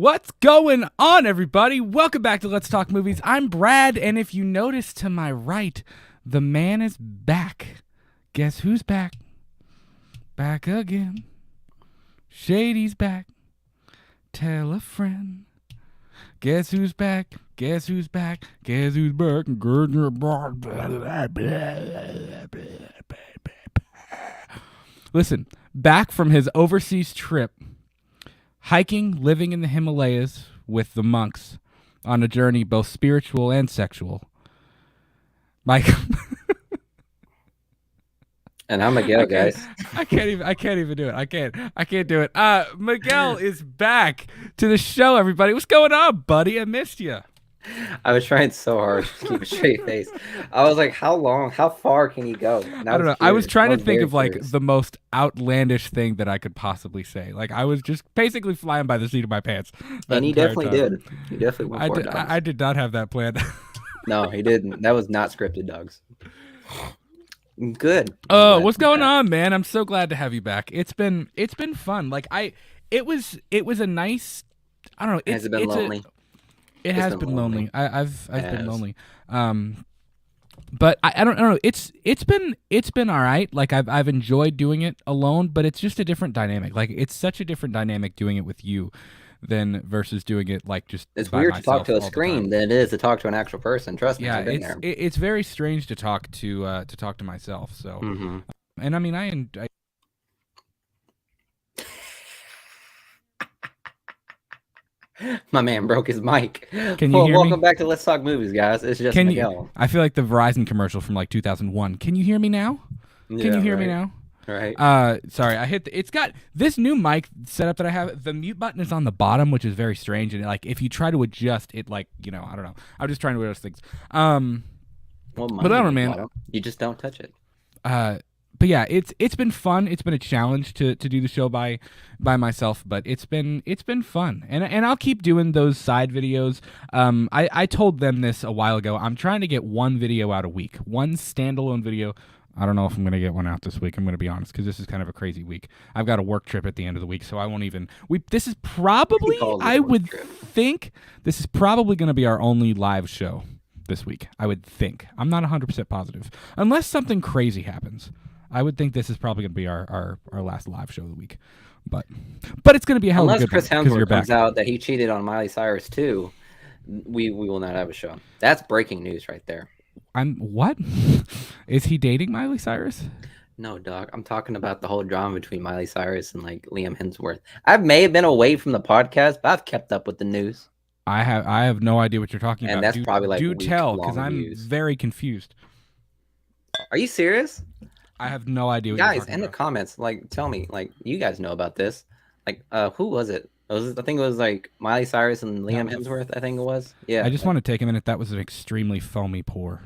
What's going on, everybody? Welcome back to Let's Talk Movies. I'm Brad, and if you notice to my right, the man is back. Guess who's back? Back again. Shady's back. Tell a friend. Guess who's back? Guess who's back? Guess who's back? Listen, back from his overseas trip, hiking, living in the Himalayas with the monks on a journey both spiritual and sexual. Mike. And I'm Miguel, guys. I can't even do it. I can't do it. Miguel is back to the show, everybody. What's going on, buddy? I missed you. I was trying so hard to keep a straight face. I was like, how far can you go? I don't know. I was trying to think of like the most outlandish thing that I could possibly say. Like I was just basically flying by the seat of my pants. And he definitely did. He definitely went for it, I did not have that planned. No, he didn't. That was not scripted, dogs. Good. Oh, what's going on, man? I'm so glad to have you back. It's been fun. Like it was a nice. I don't know. Has it been lonely? It has been lonely. I've been lonely. But I don't know. It's been all right. Like I've enjoyed doing it alone, but it's just a different dynamic. Like it's such a different dynamic doing it with you than versus doing it like just. It's weird to talk to a screen than it is to talk to an actual person. Trust me. Yeah, it's very strange to talk to myself. So, and I mean I My man broke his mic. Can you hear me? Welcome back to Let's Talk Movies, guys. It's just Miguel. I feel like the Verizon commercial from like 2001. Can you hear me now? Can you hear me now? Right. Sorry, I hit. It's got this new mic setup that I have. The mute button is on the bottom, which is very strange. And like, if you try to adjust it, like I don't know. I'm just trying to adjust things. Well, but I don't know, man. You just don't touch it. But yeah, it's been fun. It's been a challenge to do the show by myself, but it's been fun. And I'll keep doing those side videos. I told them this a while ago. I'm trying to get one video out a week, one standalone video. I don't know if I'm going to get one out this week. I'm going to be honest, because this is kind of a crazy week. I've got a work trip at the end of the week, so I won't even. This is probably, I would think, this is probably going to be our only live show this week. I would think. I'm not 100% positive, unless something crazy happens. I would think this is probably going to be our last live show of the week, but it's going to be a hell of a good one. Unless Chris Hemsworth comes out that he cheated on Miley Cyrus too, we will not have a show. That's breaking news right there. What? Is he dating Miley Cyrus? No, dog. I'm talking about the whole drama between Miley Cyrus and like Liam Hemsworth. I may have been away from the podcast, but I've kept up with the news. I have no idea what you're talking about. And that's probably like do tell, because I'm very confused. Are you serious? I have no idea what guys, you're talking in about. The comments, like, tell me, like, you guys know about this. Like, who was it? I think it was like Miley Cyrus and Liam Hemsworth, I think it was. Yeah. I just want to take a minute. That was an extremely foamy pour.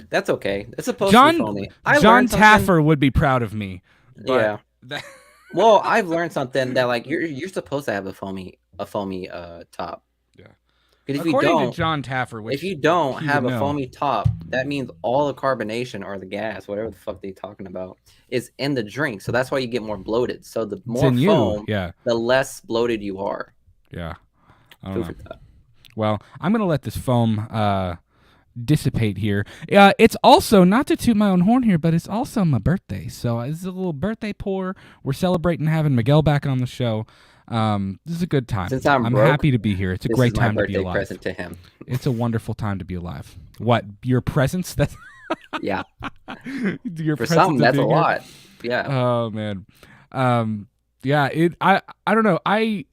That's okay. It's supposed to be foamy. John Taffer would be proud of me. Yeah. Well, I've learned something that like you're supposed to have a foamy top. Yeah. Because according to John Taffer, if you don't have a foamy top, that means all the carbonation or the gas, whatever the fuck they're talking about, is in the drink. So that's why you get more bloated. So the more foam, the less bloated you are. Yeah. Well, I'm gonna let this foam dissipate here. It's also, not to toot my own horn here, but it's also my birthday. So this is a little birthday pour. We're celebrating having Miguel back on the show. This is a good time. Since I'm happy to be here. It's a great time to be alive. Present to him. It's a wonderful time to be alive. What, your presence? That's yeah. For some, that's a lot. Yeah. Oh man. Yeah. I don't know. I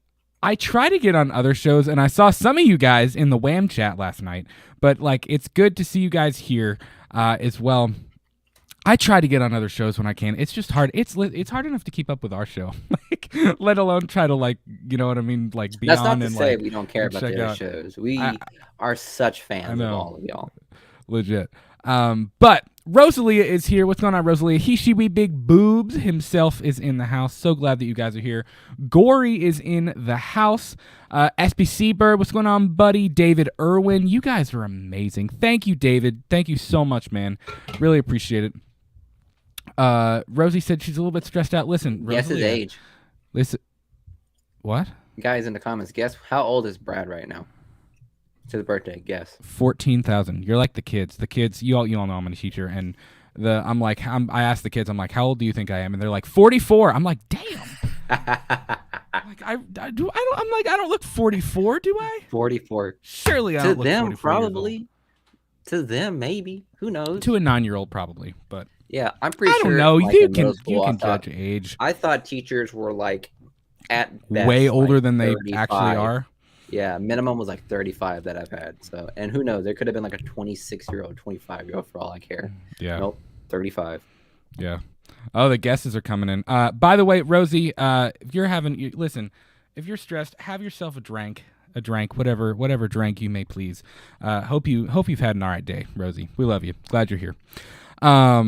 try to get on other shows, and I saw some of you guys in the Wham chat last night. But like, it's good to see you guys here as well. I try to get on other shows when I can. It's just hard. It's hard enough to keep up with our show, like, let alone try to, like, you know what I mean, like, be That's on not to and say like we don't care about the other shows. We are such fans of all of y'all. Legit. But Rosalia is here. What's going on, Rosalia? He, she, we, big boobs himself is in the house. So glad that you guys are here. Gory is in the house. SBC Bird, what's going on, buddy? David Irwin, you guys are amazing. Thank you, David. Thank you so much, man. Really appreciate it. Rosie said she's a little bit stressed out. Listen, Rosalia, yes, his age. Listen, what? guys in the comments, guess how old is Brad right now? It's his birthday. Guess. 14,000. You're like the kids. The kids. You all know I'm a teacher, and I asked the kids. I'm like, how old do you think I am? And they're like 44. I'm like, damn. I don't look 44, do I? 44. Surely I don't look 44. To them, probably. To them, maybe. Who knows? To a 9-year-old, probably. But yeah, I'm pretty sure. I don't know. Like, you can judge age. I thought teachers were like at best, way older like than 35. they actually are. Yeah, minimum was like 35 that I've had. So, and who knows? There could have been like a 26-year-old, 25-year-old for all I care. Yeah. Nope, 35. Yeah. Oh, the guesses are coming in. By the way, Rosie, if you're stressed, have yourself a drink, whatever drink you may please. Hope you've had an all right day, Rosie. We love you. Glad you're here. So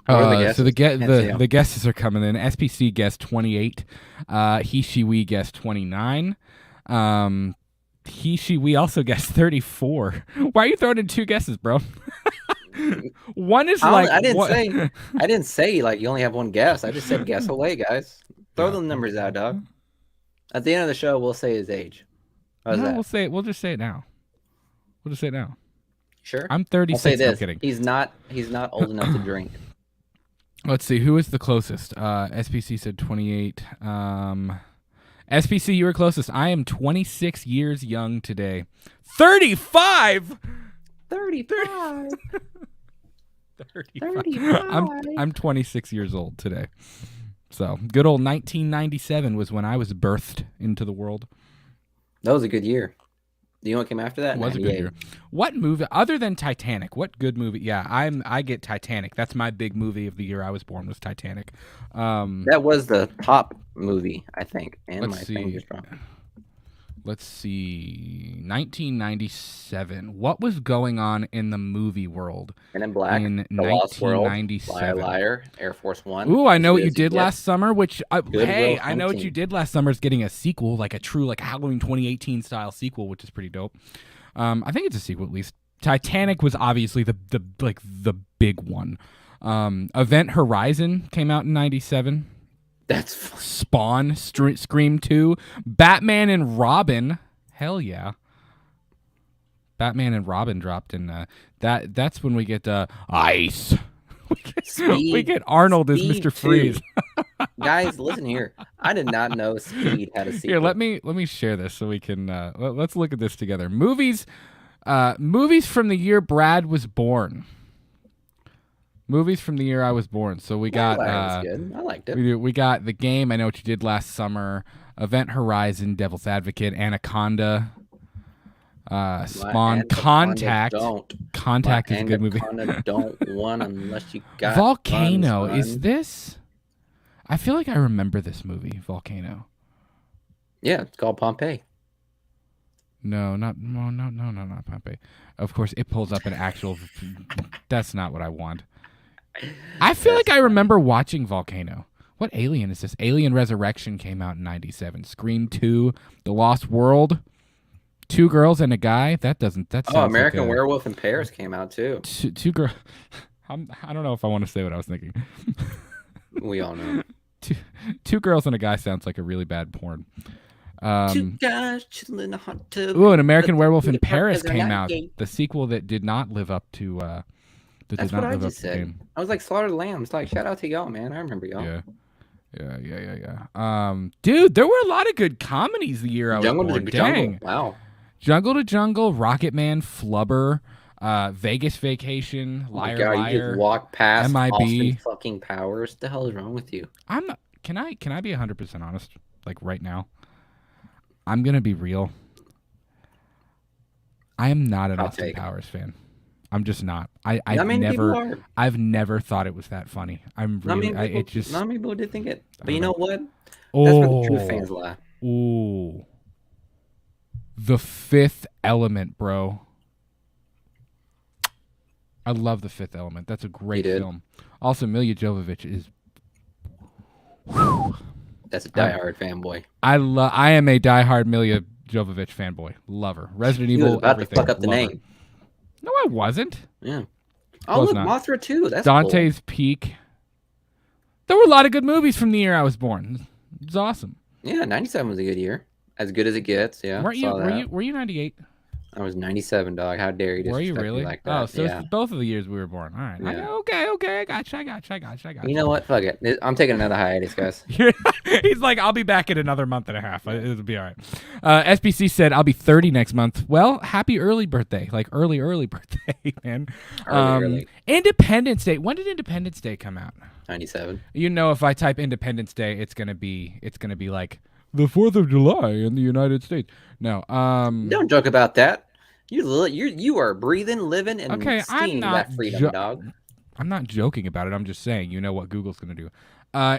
the guesses are coming in. SPC guessed 28. He, she, we guessed 29. He, she, we also guessed 34. Why are you throwing in 2 guesses, bro? One is I didn't say like you only have one guess. I just said guess away, guys. Throw the numbers out, dog. At the end of the show, we'll say his age. How's that? We'll just say it now. Sure. I'm 36. I'll say this. I'm kidding. He's not old enough to drink. Let's see. Who is the closest? SPC said 28. SPC, you were closest. I am 26 years young today. 35. 35. 35. I'm 26 years old today. So good old 1997 was when I was birthed into the world. That was a good year. Do you know what came after that? It was a good year. What movie other than Titanic? What good movie? Yeah, I get Titanic. That's my big movie of the year I was born was Titanic. That was the top movie, I think. And Let's see. 1997. What was going on in the movie world? And in Black, in The Lost World, 1997. Liar, Air Force One. Ooh, I know what you did last summer. I know what Hunting. you did last summer is getting a sequel, like a true like Halloween 2018 style sequel, which is pretty dope. I think it's a sequel at least. Titanic was obviously the big one. Event Horizon came out in 97. That's fun. Spawn, Scream 2, Batman and Robin. Hell yeah. Batman and Robin dropped in that's when we get Ice. We get Arnold as Mr. Freeze. Guys, listen here. I did not know Speed had a sequel. Here, let me share this so we can let's look at this together. Movies from the year Brad was born. Movies from the year I was born. So we got good. I liked it. We got The Game, I Know What You Did Last Summer, Event Horizon, Devil's Advocate, Anaconda, Spawn, Contact. Contact is a good movie. Anaconda don't want unless you got Volcano. Is this? I feel like I remember this movie, Volcano. Yeah, it's called Pompeii. No, not Pompeii. Of course, it pulls up an actual. That's not what I want. I feel like I remember watching Volcano. What alien is this? Alien Resurrection came out in 97. Scream 2, The Lost World, 2 girls and a guy. That American Werewolf in Paris came out too. Two girls. I don't know if I want to say what I was thinking. We all know. Two girls and a guy sounds like a really bad porn. 2 guys chilling in a hot tub. Ooh, an American Werewolf in Paris came out. The sequel that did not live up to. That's what I just said. I was like Slaughter the Lamb. It's like shout out to y'all, man. I remember y'all. Yeah. Dude, there were a lot of good comedies the year I was born. Dang. Wow. Jungle to Jungle, Rocket Man, Flubber, Vegas Vacation, Liar Liar. You just walk past MIB. Austin fucking Powers. What the hell is wrong with you? Can I be 100% honest? Like right now, I'm gonna be real. I am not an Austin Powers fan. I'm just not. I've never thought it was that funny. I'm really. Not many people did think it, but you know what? That's where the true fans lie. Ooh. The Fifth Element, bro. I love The Fifth Element. That's a great film. Also, Milla Jovovich is. That's a diehard fanboy. I am a diehard Milla Jovovich fanboy. Love her. Resident Evil. About everything. To fuck up the name. Her. No, I wasn't. Yeah. Oh, look, Mothra 2. That's Dante's cool. Peak. There were a lot of good movies from the year I was born. It's awesome. Yeah, 97 was a good year. As good as it gets. Yeah. Were you 98? I was 97, dog. How dare you Were you disrespect me really? like that? Oh, so it's both of the years we were born. All right. Yeah. Okay. I got you. You know what? Fuck it. I'm taking another hiatus, guys. He's like, I'll be back in another month and a half. It'll be all right. SBC said, I'll be 30 next month. Well, happy early birthday. Like early birthday, man. Early. Independence Day. When did Independence Day come out? 97. You know, if I type Independence Day, it's gonna be like the 4th of July in the United States. No. Don't joke about that. You are breathing, living, and seeing that freedom, dog. I'm not joking about it. I'm just saying, you know what Google's gonna do.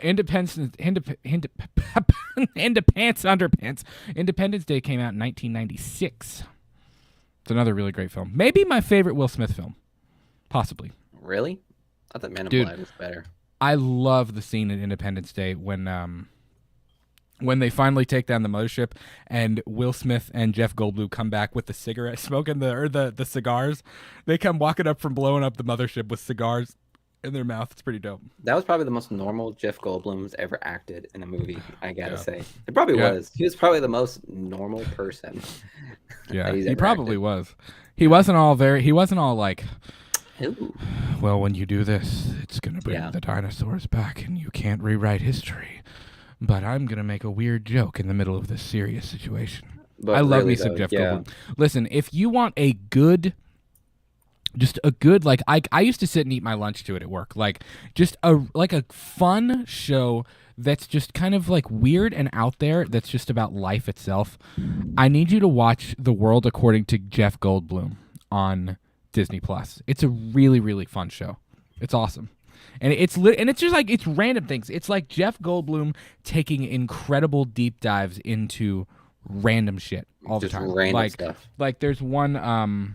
Independence Day came out in 1996. It's another really great film. Maybe my favorite Will Smith film, possibly. Really? I thought Man in Black was better. I love the scene in Independence Day when they finally take down the mothership and Will Smith and Jeff Goldblum come back with the cigarette smoking the cigars. They come walking up from blowing up the mothership with cigars in their mouth. It's pretty dope. That was probably the most normal Jeff Goldblum's ever acted in a movie, I gotta say. It probably was. He was probably the most normal person. Yeah, he probably was. He wasn't all like, ooh. Well, when you do this, it's going to bring the dinosaurs back and you can't rewrite history. But I'm going to make a weird joke in the middle of this serious situation. But I love me some Jeff Goldblum. Listen, if you want a good, like, I used to sit and eat my lunch to it at work. Like, just a fun show that's just kind of like weird and out there, that's just about life itself. I need you to watch The World According to Jeff Goldblum on Disney Plus. It's a really, really fun show. It's awesome. And it's just like, it's random things. It's like Jeff Goldblum taking incredible deep dives into random shit all just the time. Random stuff. Like there's one I'm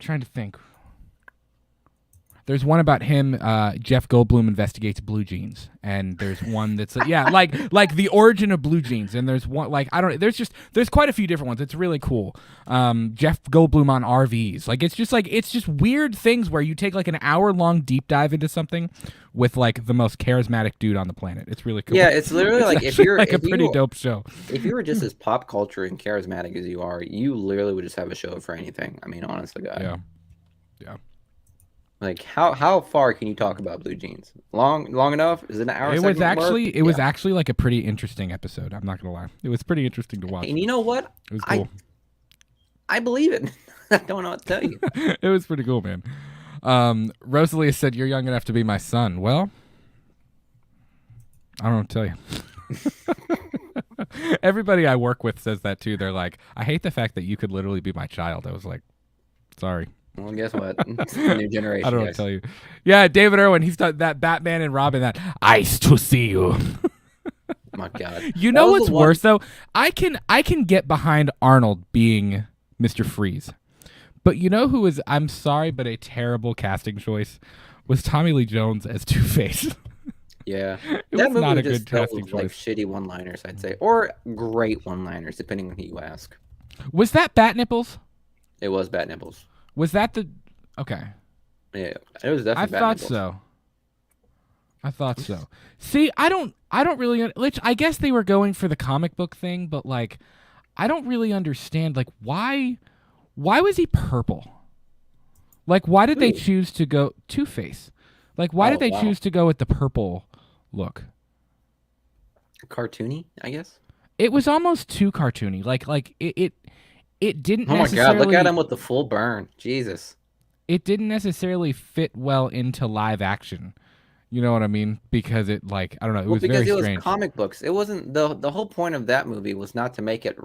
trying to think. There's one about him, Jeff Goldblum investigates blue jeans, and there's one that's like the origin of blue jeans, and there's one there's quite a few different ones. It's really cool. Jeff Goldblum on RVs, like it's just weird things where you take like an hour-long deep dive into something with like the most charismatic dude on the planet. It's really cool. Yeah, it's literally like if you're like a pretty dope show. If you were just as pop culture and charismatic as you are, you literally would just have a show for anything. I mean, honestly, guy. Yeah. Like how far can you talk about blue jeans? Long enough? Is it an hour? It was actually like a pretty interesting episode. I'm not gonna lie. It was pretty interesting to watch. And you know what? It was cool. I believe it. I don't know what to tell you. It was pretty cool, man. Rosalie said, "You're young enough to be my son." Well, I don't know what to tell you. Everybody I work with says that too. They're like, "I hate the fact that you could literally be my child." I was like, "Sorry." Well, guess what? It's the new generation. I don't know what to tell you. Yeah, David Irwin, he's done that Batman and Robin, that "Ice to see you." My God. You know what's worse though? I can get behind Arnold being Mr. Freeze. But you know who was, I'm sorry, but a terrible casting choice was Tommy Lee Jones as Two-Face. Yeah. That was not a good casting choice. Like shitty one-liners, I'd say, or great one-liners, depending on who you ask. Was that Bat Nipples? It was Bat Nipples. Was that the... Okay. Yeah, it was definitely Bat Nipples. I thought so. See, I don't really... I guess they were going for the comic book thing, but, like, I don't really understand, like, why was he purple? Like, why did they choose to go... Two-Face. Like, why did they choose to go with the purple look? Cartoony, I guess? It was almost too cartoony. Like it didn't necessarily... Oh my God, look at him with the full burn. Jesus. It didn't necessarily fit well into live action. You know what I mean? Because it, like, I don't know, it was very strange. Because it was comic books. It wasn't... The whole point of that movie was not to make it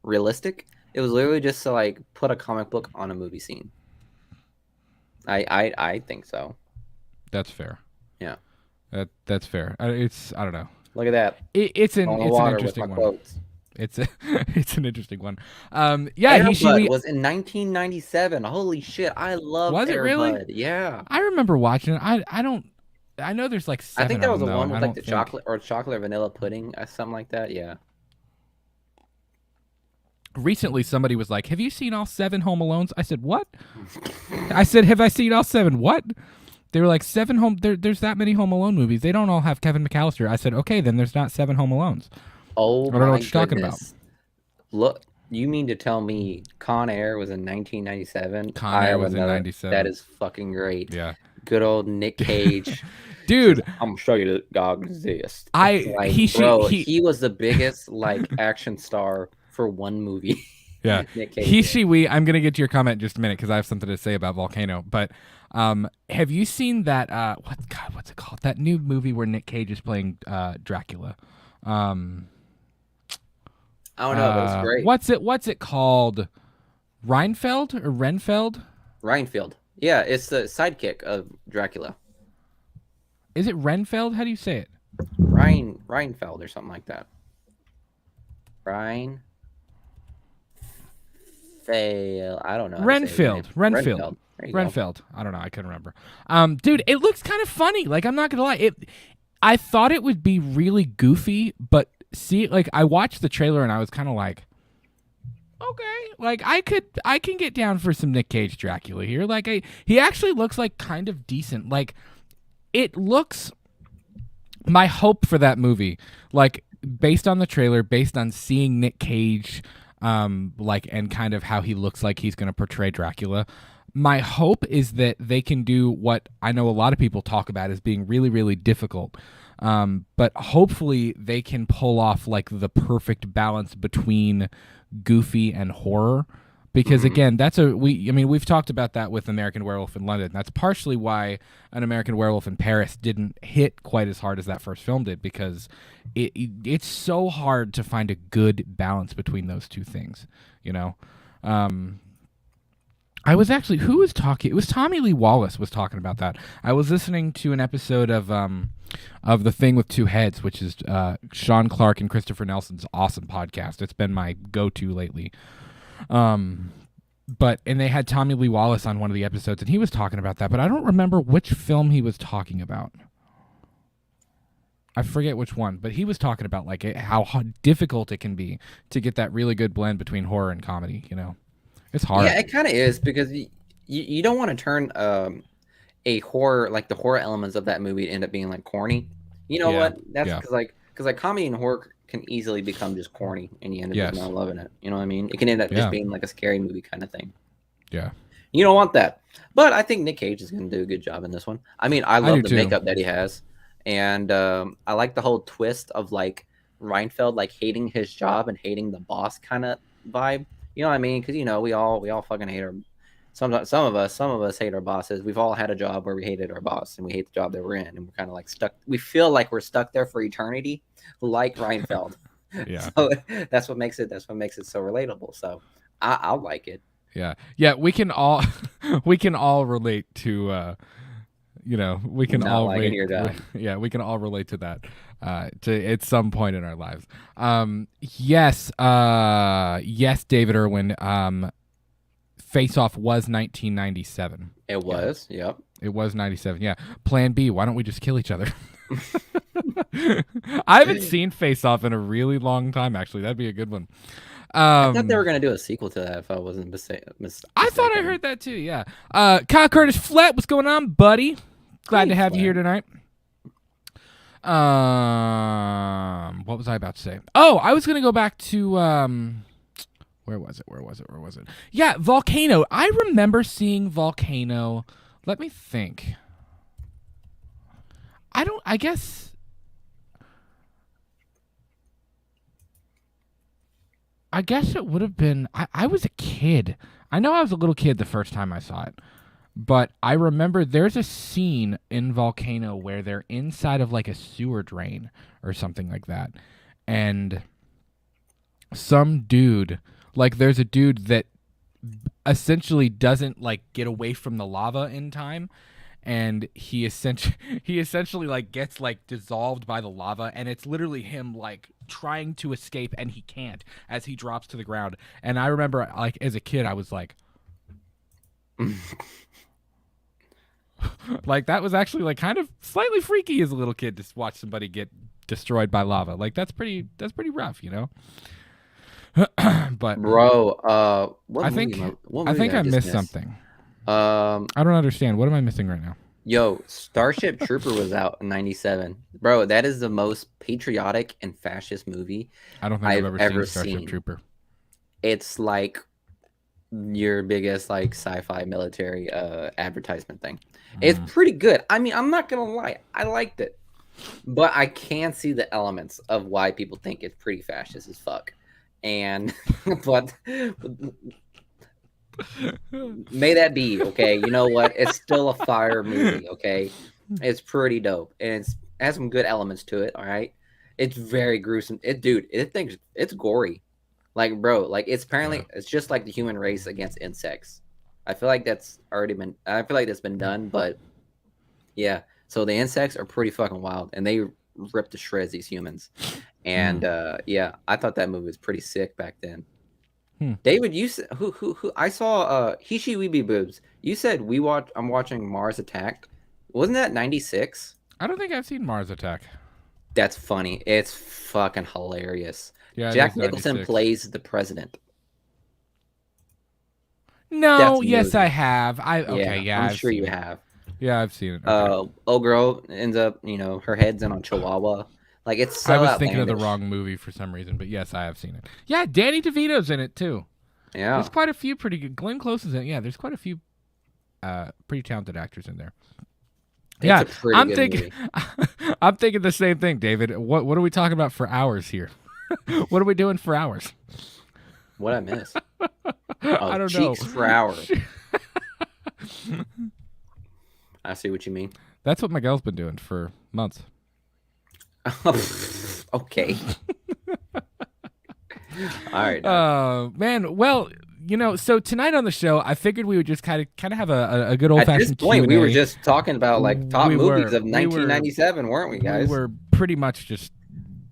realistic. It was literally just to, like, put a comic book on a movie scene. I think so. That's fair. Yeah. That's fair. It's... I don't know. Look at that. It's an interesting one. Quotes. It's an interesting one. Yeah, Air Bud was in 1997. Holy shit, I love Was Air it really? Bud. Yeah. I remember watching it. I know there's like 7 I think that was the one with like the chocolate or vanilla pudding, something like that. Yeah. Recently, somebody was like, "Have you seen all 7 Home Alones?" I said, "What?" I said, "Have I seen all 7 what?" They were like there's that many Home Alone movies. They don't all have Kevin McAllister. I said, okay, then there's not 7 Home Alones. Oh, I don't know what you're talking about. Look, you mean to tell me Con Air was in 1997? Con Air was in 97. That is fucking great. Yeah. Good old Nick Cage. Dude, I'm gonna show you that God exists. He was the biggest like action star for one movie. Yeah. He, she, we. I'm gonna get to your comment in just a minute because I have something to say about Volcano. But have you seen that? What's it called? That new movie where Nick Cage is playing Dracula. I don't know. But it's great. What's it called? Reinfeld or Renfeld? Reinfeld. Yeah, it's the sidekick of Dracula. Is it Renfeld? How do you say it? Reinfeld or something like that. I don't know. Renfield. I don't know. I couldn't remember. Dude, it looks kind of funny. Like, I'm not gonna lie. I thought it would be really goofy, but I watched the trailer and I was kind of like, okay, like I can get down for some Nick Cage Dracula here. Like, he actually looks like kind of decent. Like, it looks. My hope for that movie, like based on the trailer, based on seeing Nick Cage. And kind of how he looks like he's going to portray Dracula. My hope is that they can do what I know a lot of people talk about as being really, really difficult. But hopefully they can pull off like the perfect balance between goofy and horror. Because again, we've talked about that with American Werewolf in London. That's partially why An American Werewolf in Paris didn't hit quite as hard as that first film did, because it's so hard to find a good balance between those two things, you know. I was actually who was talking? It was Tommy Lee Wallace was talking about that. I was listening to an episode of The Thing with Two Heads, which is Sean Clark and Christopher Nelson's awesome podcast. It's been my go-to lately. And they had Tommy Lee Wallace on one of the episodes, and he was talking about that, but I don't remember which film he was talking about. I forget which one, but he was talking about like how difficult it can be to get that really good blend between horror and comedy. You know, it's hard. Yeah, it kind of is, because you don't want to turn a horror, like the horror elements of that movie, to end up being like corny. You know what? That's because like comedy and horror can easily become just corny, and you end up just not loving it. You know what I mean? It can end up just being like a scary movie kind of thing. Yeah. You don't want that. But I think Nick Cage is going to do a good job in this one. I mean, I love the makeup that he has. And I like the whole twist of like Reinfeld like hating his job and hating the boss kind of vibe. You know what I mean? Because, you know, we all fucking hate our some of us hate our bosses. We've all had a job where we hated our boss and we hate the job that we're in, and we're kind of like stuck. We feel like we're stuck there for eternity, like Reinfeld. Yeah. So that's what makes it so relatable. So I'll like it. Yeah. Yeah. We can all relate to. We can all relate. We can all relate to that. To at some point in our lives. Yes. Yes. David Irwin. Face Off was 1997. It was. Yeah. Yep. It was 97. Yeah. Plan B. Why don't we just kill each other? I haven't seen Face Off in a really long time. Actually, that'd be a good one. I thought they were going to do a sequel to that, if I wasn't mistaken. I thought I heard that too. Yeah. Kyle Curtis Flett, what's going on, buddy? Glad to have you here tonight. What was I about to say? Oh, I was going to go back to where was it? Yeah, Volcano. I remember seeing Volcano. Let me think. I guess it would have been. I was a kid. I know I was a little kid the first time I saw it. But I remember there's a scene in Volcano where they're inside of like a sewer drain or something like that. And some dude, like there's a dude that essentially doesn't like get away from the lava in time. And he essentially like gets like dissolved by the lava, and it's literally him like trying to escape, and he can't as he drops to the ground. And I remember like as a kid I was like like that was actually like kind of slightly freaky as a little kid to watch somebody get destroyed by lava. Like that's pretty rough, you know. But bro, I think I missed something. I don't understand. What am I missing right now? Yo, Starship Trooper was out in '97, bro. That is the most patriotic and fascist movie I don't think I've ever seen Starship Trooper. It's like your biggest like sci-fi military advertisement thing. It's pretty good. I mean, I'm not gonna lie, I liked it, but I can see the elements of why people think it's pretty fascist as fuck. And but may that be, okay? You know what? It's still a fire movie, okay? It's pretty dope, and it has some good elements to it. All right, it's very gruesome. It's gory. Like, bro, like it's apparently it's just like the human race against insects. I feel like that's already been. I feel like that's been done, but yeah. So the insects are pretty fucking wild, and they rip to shreds these humans. And yeah, I thought that movie was pretty sick back then. David, you said who I saw Hishi Weeby Boobs. You said I'm watching Mars Attack. Wasn't that 96? I don't think I've seen Mars Attack. That's funny. It's fucking hilarious. Yeah, Jack Nicholson plays the president. No, yes, I have. I'm sure you have. Yeah, I've seen it. Okay. Old girl ends up, her head's in on Chihuahua. Like, it's so I was thinking of the wrong movie for some reason, but yes, I have seen it. Yeah, Danny DeVito's in it too. Yeah, there's quite a few pretty good. Glenn Close is in it. Yeah, there's quite a few pretty talented actors in there. I'm thinking the same thing, David. What are we talking about for hours here? What are we doing for hours? What I missed? I don't know. Cheeks for hours. I see what you mean. That's what Miguel's been doing for months. Okay. All right. Man. Well, so tonight on the show, I figured we would just kind of have a good old fashioned. At this point, we were just talking about like top movies of 1997, weren't we, guys? We were pretty much just.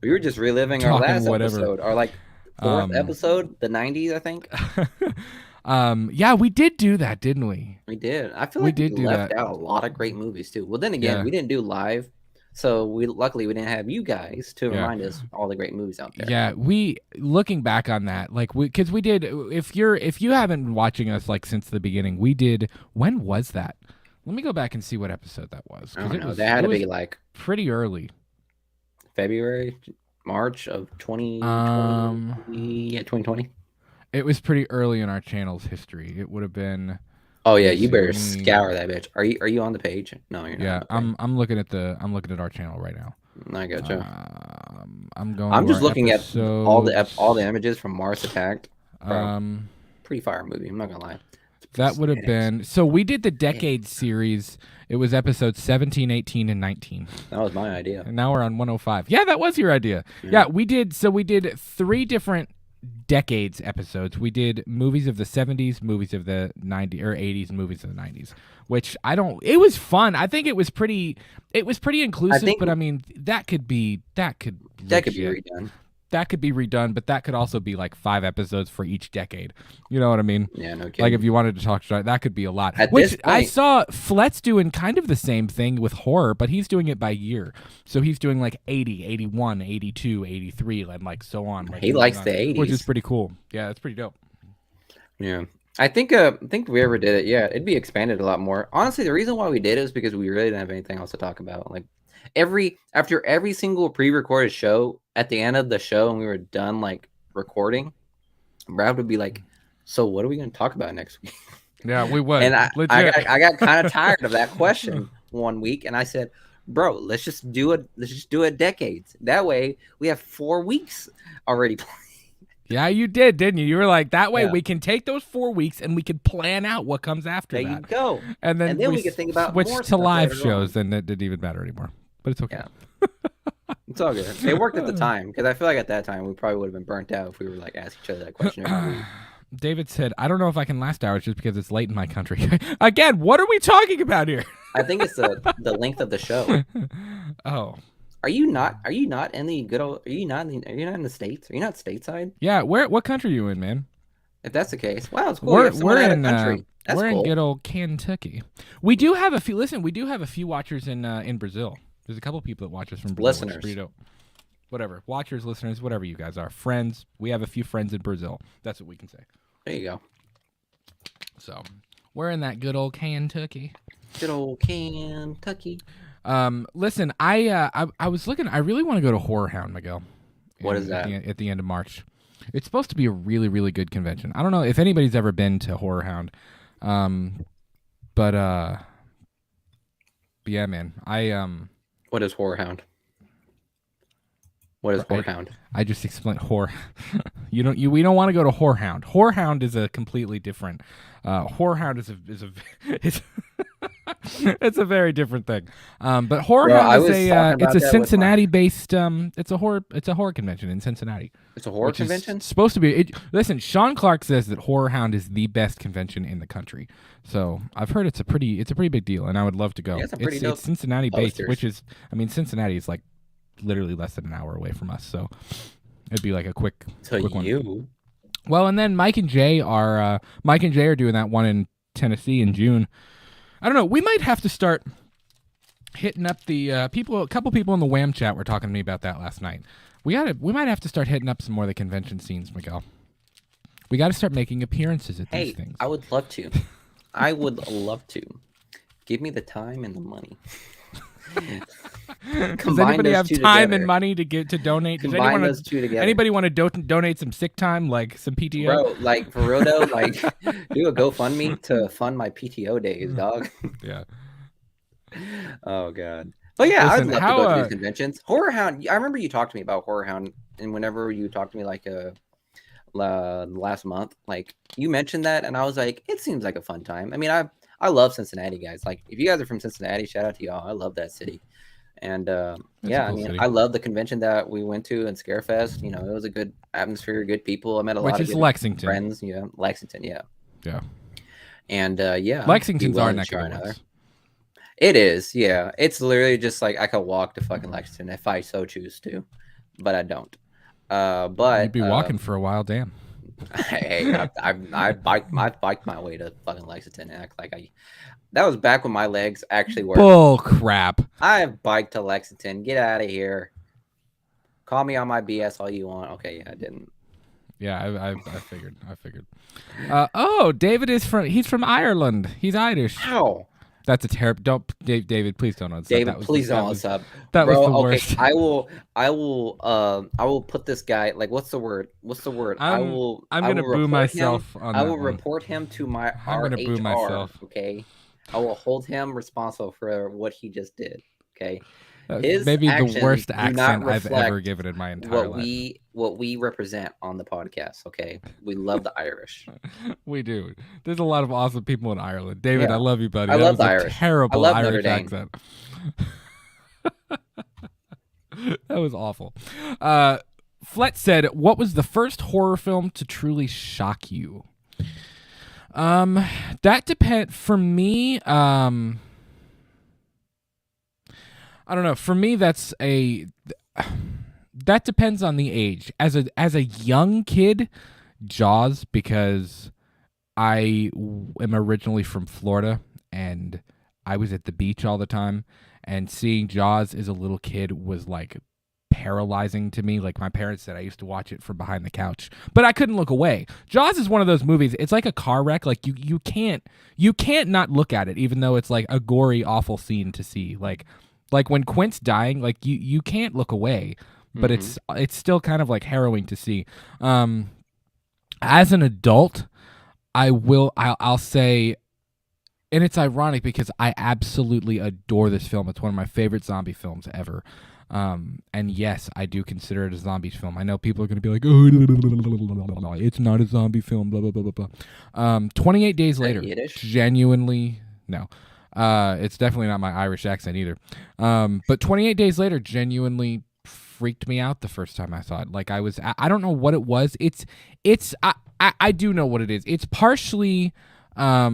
We were just reliving our last episode, our like fourth episode, the 90s, I think. Yeah, we did do that, didn't we? We did. I feel like we left out a lot of great movies too. Well, then again, we didn't do live. So luckily we didn't have you guys to remind us all the great movies out there. Yeah, looking back on that, like because we did. If you haven't been watching us like since the beginning, we did. When was that? Let me go back and see what episode that was. I don't know. That had to be like pretty early. February, March of 2020. Yeah, 2020. It was pretty early in our channel's history. It would have been. Oh yeah, you better scour that bitch. Are you on the page? No, you're not. Yeah, I'm looking at our channel right now. I gotcha. I'm just looking at all the images from Mars Attacked. Pretty fire movie. I'm not gonna lie. That would have been. So we did the decade series. It was episodes 17, 18, and 19. That was my idea. And now we're on 105. Yeah, that was your idea. Yeah, we did. So we did 3 different decades episodes. We did movies of the 70s, movies of the 90s or 80s, and movies of the 90s, which it was fun. I think it was pretty inclusive, but I mean that could be redone. That could be redone, but that could also be like 5 episodes for each decade. You know what I mean? Yeah, no kidding. Like if you wanted to talk about that could be a lot. I saw Flet's doing kind of the same thing with horror, but he's doing it by year. So he's doing like 80, 81, 82, 83, and like so on. Like, he likes the 80s. Which is pretty cool. Yeah, that's pretty dope. Yeah. I think if we ever did it, yeah, it'd be expanded a lot more. Honestly, the reason why we did it is because we really didn't have anything else to talk about. Like after every single pre-recorded show, at the end of the show, and we were done like recording, Brad would be like, "So what are we going to talk about next week?" Yeah, we would. And I got kind of tired of that question one week, and I said, "Bro, let's just do it decades. That way, we have 4 weeks already played." Yeah, you did, didn't you? You were like, that way we can take those 4 weeks and we can plan out what comes after that. There you go. And then we can think about switch more to live shows, and it didn't even matter anymore. But it's okay. Yeah. It's all good. It worked at the time, because I feel like at that time we probably would have been burnt out if we were like asking each other that question every week. David said, I don't know if I can last hours just because it's late in my country. Again, what are we talking about here? I think it's the length of the show. Oh. Are you not in the good old? Are you not in the States? Are you not stateside? Yeah. What country are you in, man? If that's the case, wow, it's cool. We're in country. That's we're cool. in good old Kentucky. We do have a few. Listen, we do have a few watchers in Brazil. There's a couple people that watch us from Brazil. Listeners. Which is pretty dope. Whatever, watchers, listeners, whatever you guys are, friends. We have a few friends in Brazil. That's what we can say. There you go. So we're in that good old Kentucky. Good old Kentucky. Listen, I was looking. I really want to go to Horror Hound, Miguel. What is that? At the end of March. It's supposed to be a really, really good convention. I don't know if anybody's ever been to Horror Hound, but yeah, man. What is Horror Hound? What is Horror Hound? I just explained horror. We don't want to go to Horror Hound. Horror Hound is a completely different. Horror Hound is it's a very different thing. But Horror Hound is it's a Cincinnati based it's a horror convention in Cincinnati. It's a horror convention? It's supposed to be. Listen, Sean Clark says that Horror Hound is the best convention in the country. So I've heard it's a pretty big deal, and I would love to go. Yeah, it's Cincinnati based, which is, I mean, Cincinnati is like literally less than an hour away from us, so it'd be like a quick one. Well, and then Mike and Jay are doing that one in Tennessee in June. I don't know. We might have to start hitting up the people. A couple people in the Wham chat were talking to me about that last night. We might have to start hitting up some more of the convention scenes, Miguel. We got to start making appearances at these things. I would love to. I would love to. Give me the time and the money. Does anybody have time and money to donate? Does anybody want to donate some sick time, like some PTO? Bro, like for real though, like do a GoFundMe to fund my PTO days, dog. Yeah. Oh god. But yeah, I'd love to go to these conventions. Horror Hound. I remember you talked to me about Horror Hound, and whenever you talked to me like last month, like you mentioned that, and I was like, it seems like a fun time. I mean, I love Cincinnati, guys. Like, if you guys are from Cincinnati, shout out to y'all. I love that city. And yeah, I mean, city. I love the convention that we went to in Scarefest. You know, it was a good atmosphere, good people. I met a lot of good Lexington friends. Yeah, Lexington. Yeah. Yeah. And yeah, Lexington's our neck of the woods. It is. Yeah, it's literally just like I could walk to fucking Lexington if I so choose to, but I don't. But you'd be walking for a while, damn. Hey, I biked my way to fucking Lexington and act like that was back when my legs actually worked. Bull crap. I biked to Lexington. Get out of here. Call me on my BS all you want. Okay, yeah, I didn't. Yeah, I figured. Oh, David he's from Ireland. He's Irish. How? That's a terrible. Don't, David. Please don't unsub. David, please don't unsub. That was the worst. Okay, I will put this guy. Like, what's the word? I'm gonna boo myself on that. I will report him to my RHR. I'm gonna boo myself. Okay, I will hold him responsible for what he just did. Okay, his maybe the worst accent I've ever given in my entire life. What we represent on the podcast. Okay, we love the Irish. We do. There's a lot of awesome people in Ireland. David, I love you, buddy. I love the Irish. Terrible Irish accent. That was awful. Flet said, "What was the first horror film to truly shock you?" That depends. For me, I don't know. For me, that depends on the age. As a young kid, Jaws, because I am originally from Florida and I was at the beach all the time, and seeing Jaws as a little kid was like paralyzing to me. Like my parents said, I used to watch it from behind the couch, but I couldn't look away. Jaws is one of those movies. It's like a car wreck. Like you can't not look at it, even though it's like a gory, awful scene to see. Like when Quint's dying, like you can't look away, but it's still kind of like harrowing to see. As an adult, I'll say, and it's ironic because I absolutely adore this film. It's one of my favorite zombie films ever. And yes, I do consider it a zombie film. I know people are going to be like, oh, it's not a zombie film, blah, blah, blah, blah, blah. 28 Days Later, genuinely, no. It's definitely not my Irish accent either. But 28 Days Later genuinely freaked me out the first time I saw it. Like I don't know what it was. I do know what it is. It's partially, I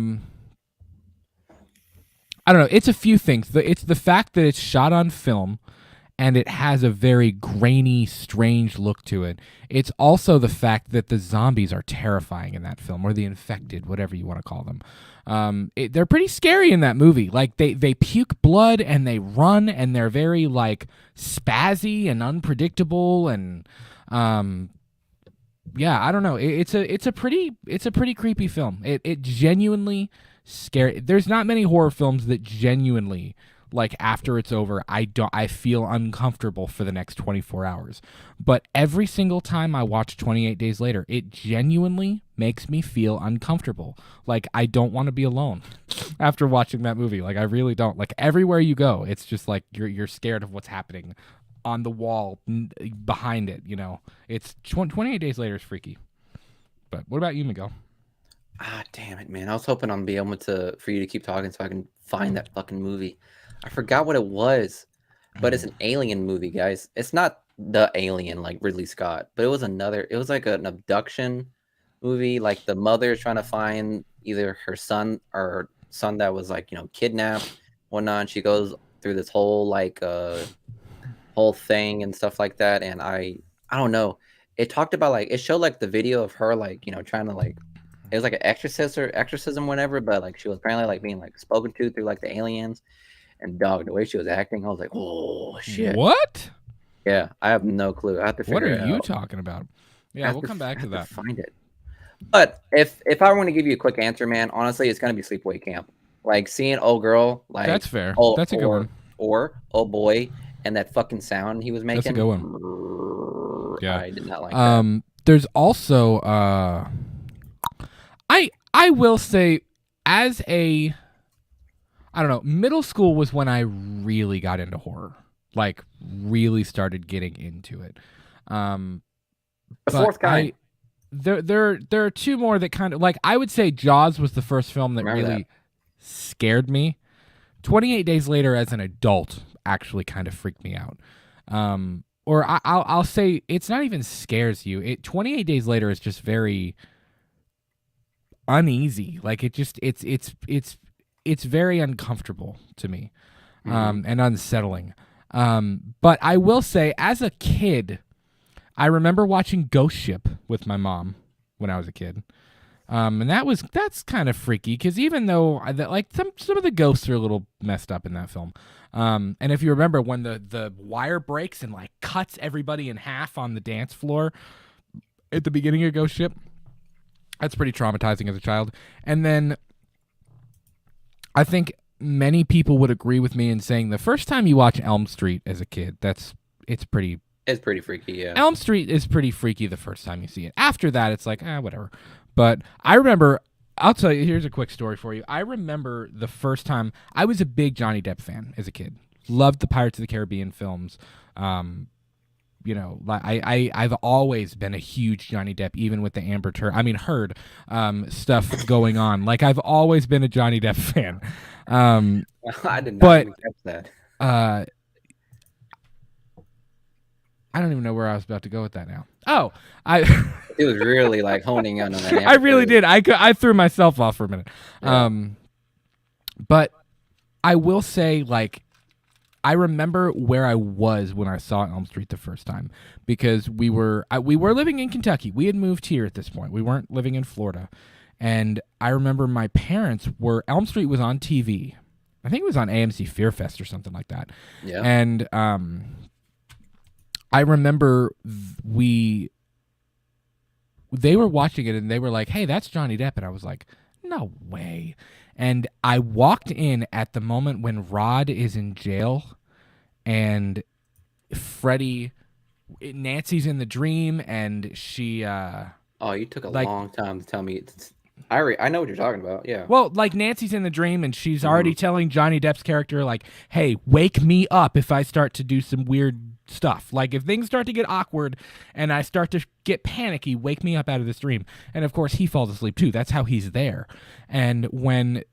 don't know. It's a few things. It's the fact that it's shot on film and it has a very grainy, strange look to it. It's also the fact that the zombies are terrifying in that film, or the infected, whatever you want to call them. They're pretty scary in that movie. Like they puke blood and they run and they're very like spazzy and unpredictable and yeah, I don't know. It's a pretty creepy film. It genuinely scary. There's not many horror films that genuinely, like, after it's over, I feel uncomfortable for the next 24 hours. But every single time I watch 28 Days Later, it genuinely makes me feel uncomfortable. Like, I don't want to be alone after watching that movie. Like, I really don't. Like, everywhere you go, it's just like you're scared of what's happening on the wall behind it. It's 28 Days Later is freaky. But what about you, Miguel? Ah, damn it, man! I was hoping I'm be able for you to keep talking so I can find that fucking movie. I forgot what it was, but it's an alien movie, guys. It's not the Alien like Ridley Scott, but it was another. It was like an abduction movie. Like the mother is trying to find either her son or son that was like kidnapped, whatnot. And she goes through this whole whole thing and stuff like that. And I don't know. It talked about it showed the video of her trying to it was like an exorcism, whatever, but she was apparently being spoken to through the aliens. And dog, the way she was acting, I was like, oh shit. What? Yeah, I have no clue. I have to figure it out. What are you talking about? Yeah, we'll come back to that. Find it. But if I want to give you a quick answer, man, honestly, it's gonna be Sleepaway Camp. Seeing old girl, that's fair. That's a good one. Or oh boy, and that fucking sound he was making. That's a good one. Yeah, I did not like that. There's also I will say, as a, I don't know, middle school was when I really got into horror. Really started getting into it. The fourth kind. There are two more that kind of, I would say Jaws was the first film that really scared me. 28 Days Later as an adult actually kind of freaked me out. Or I'll say it's not even scares you. 28 Days Later is just very uneasy. It's very uncomfortable to me, and unsettling. But I will say, as a kid, I remember watching Ghost Ship with my mom when I was a kid. And that's kind of freaky, because even though some of the ghosts are a little messed up in that film. And if you remember when the wire breaks and cuts everybody in half on the dance floor at the beginning of Ghost Ship, that's pretty traumatizing as a child. And then I think many people would agree with me in saying the first time you watch Elm Street as a kid, it's pretty freaky, yeah. Elm Street is pretty freaky the first time you see it. After that, it's whatever. But I remember, I'll tell you, here's a quick story for you. I remember the first time, I was a big Johnny Depp fan as a kid. Loved the Pirates of the Caribbean films. I've always been a huge Johnny Depp, even with the Heard stuff going on. I've always been a Johnny Depp fan. I did not even catch that. I don't even know where I was about to go with that now. Oh, it was really honing in on that. I really did. I threw myself off for a minute. Yeah. But I will say, I remember where I was when I saw Elm Street the first time, because we were living in Kentucky. We had moved here at this point. We weren't living in Florida. And I remember my parents Elm Street was on TV. I think it was on AMC Fear Fest or something like that. Yeah. And I remember they were watching it and they were like, "Hey, that's Johnny Depp." And I was like, "No way." And I walked in at the moment when Rod is in jail and Nancy's in the dream, and she oh, you took a long time to tell me. I know what you're talking about, yeah. Well, Nancy's in the dream and she's already telling Johnny Depp's character, "Hey, wake me up if I start to do some weird stuff. If things start to get awkward and I start to get panicky, wake me up out of this dream." And of course he falls asleep too. That's how he's there. And when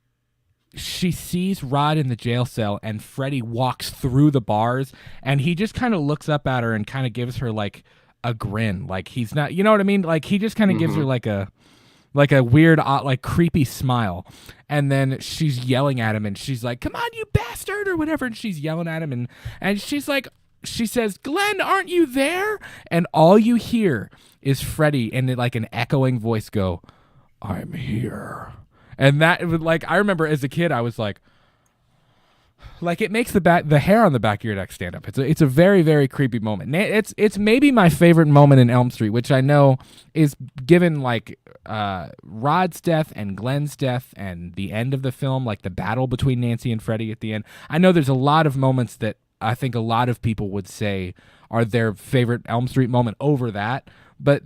she sees Rod in the jail cell and Freddy walks through the bars and he just kind of looks up at her and kind of gives her a grin. He's not, you know what I mean? He just kind of gives her a weird, creepy smile. And then she's yelling at him and she's like, "Come on, you bastard," or whatever. And she's yelling at him and she's like, she says, "Glenn, aren't you there?" And all you hear is Freddy in an echoing voice go, "I'm here." And that was I remember as a kid, I was like, Like it makes the hair on the back of your neck stand up. It's a very, very creepy moment. It's maybe my favorite moment in Elm Street, which I know is given like Rod's death and Glenn's death and the end of the film, like the battle between Nancy and Freddie at the end. I know there's a lot of moments that I think a lot of people would say are their favorite Elm Street moment over that. But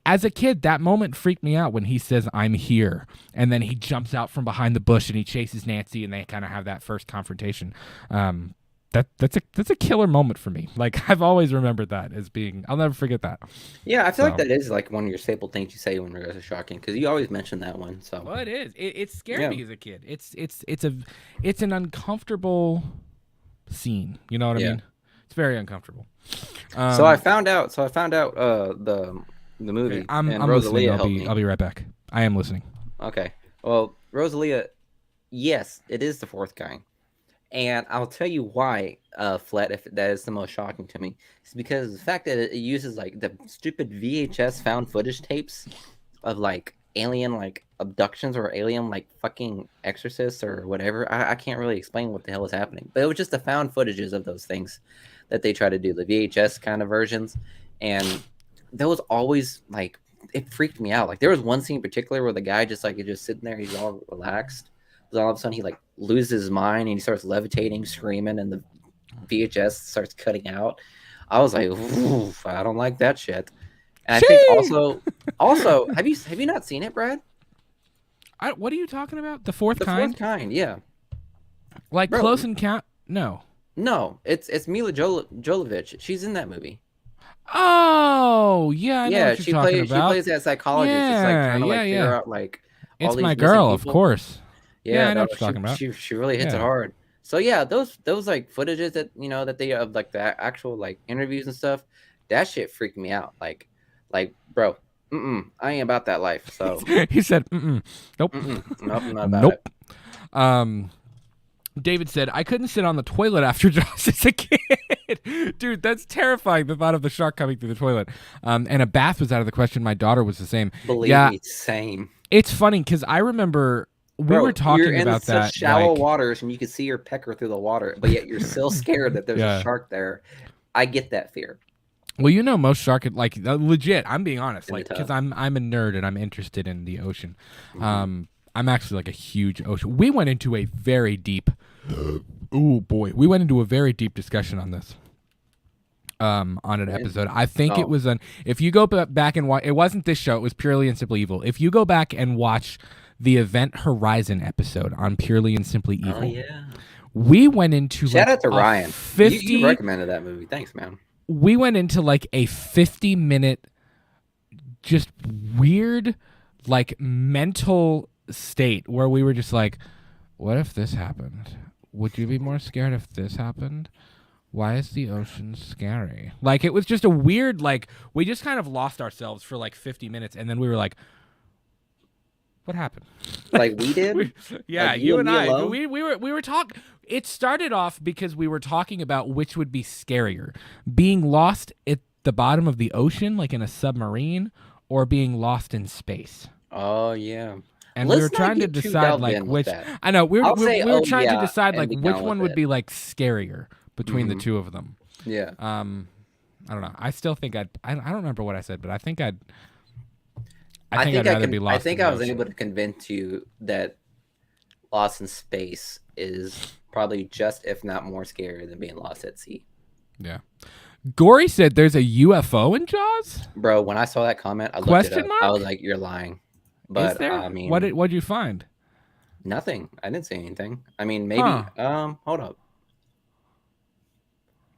as a kid, that moment freaked me out when he says, "I'm here." And then he jumps out from behind the bush and he chases Nancy and they kind of have that first confrontation. That's a killer moment for me. Like, I've always remembered that as being, I'll never forget that. Yeah, I feel like that is like one of your staple things you say when regards to shocking, because you always mention that one. So well, it is. It scared me as a kid. It's an uncomfortable scene. You know what I mean? It's very uncomfortable. So I found out the movie. Okay, I'm Rosalia listening. I'll be right back. I am listening. Okay. Well, Rosalia, yes, it is the fourth kind. And I'll tell you why, Flet, if that is the most shocking to me. It's because the fact that it uses like the stupid VHS found footage tapes of like alien like abductions or alien like fucking exorcists or whatever. I can't really explain what the hell is happening. But it was just the found footages of those things that they try to do, the VHS kind of versions. And those always like, it freaked me out. Like there was one scene in particular where the guy just like is just sitting there, he's all relaxed. But all of a sudden he like loses his mind and he starts levitating, screaming, and the VHS starts cutting out. I was like, oof, I don't like that shit. And I think also, have you not seen it, Brad? What are you talking about? The fourth The kind? fourth kind, yeah. Like Bro, Close Encounter? No, it's Mila Jovovich. She's in that movie. Oh, yeah, I know what you're talking about. She plays that psychologist. Yeah, it's like trying to like figure out like all it's these my girl, of people. course. Yeah, I know what you're talking about. She really hits it hard. So yeah, those like footages that that they of like the actual like interviews and stuff, that shit freaked me out. Like bro, I ain't about that life. So he said, nope, nope, I'm not about it. David said, I couldn't sit on the toilet after Jaws as a kid. Dude, that's terrifying, the thought of the shark coming through the toilet. And a bath was out of the question. My daughter was the same. Believe me, same. It's funny because I remember we were talking about that. You're in such shallow waters and you can see your pecker through the water, but yet you're still scared that there's a shark there. I get that fear. Well, most shark, like legit, I'm being honest, like because I'm a nerd and I'm interested in the ocean. I'm actually like a huge ocean. We went into a very deep, we went into a very deep discussion on this. On an episode. I think it was if you go back and watch, it wasn't this show, it was Purely and Simply Evil. If you go back and watch the Event Horizon episode on Purely and Simply Evil, we went into shout out to Ryan. You recommended that movie. Thanks, man. We went into like a 50-minute just weird like mental state where we were just like, what if this happened? Would you be more scared if this happened? Why is the ocean scary? Like, it was just a weird, like, we just kind of lost ourselves for like 50 minutes, and then we were like, what happened? Like we did? Like you and I. We were talking. It started off because we were talking about which would be scarier, being lost at the bottom of the ocean, like in a submarine, or being lost in space. Oh, yeah. And we were trying to decide, like, which. I know, we were trying to decide, like, which one would be, like, scarier between the two of them. Yeah. I don't know. I still think I don't remember what I said, but I think I'd rather be lost. I think I was able to convince you that Lost in Space is probably just, if not more, scarier than being lost at sea. Yeah. Gory said there's a UFO in Jaws? Bro, when I saw that comment, I looked it up. I was like, you're lying. But is there? I mean, what'd you find? Nothing. I didn't see anything. I mean, maybe. Hold up.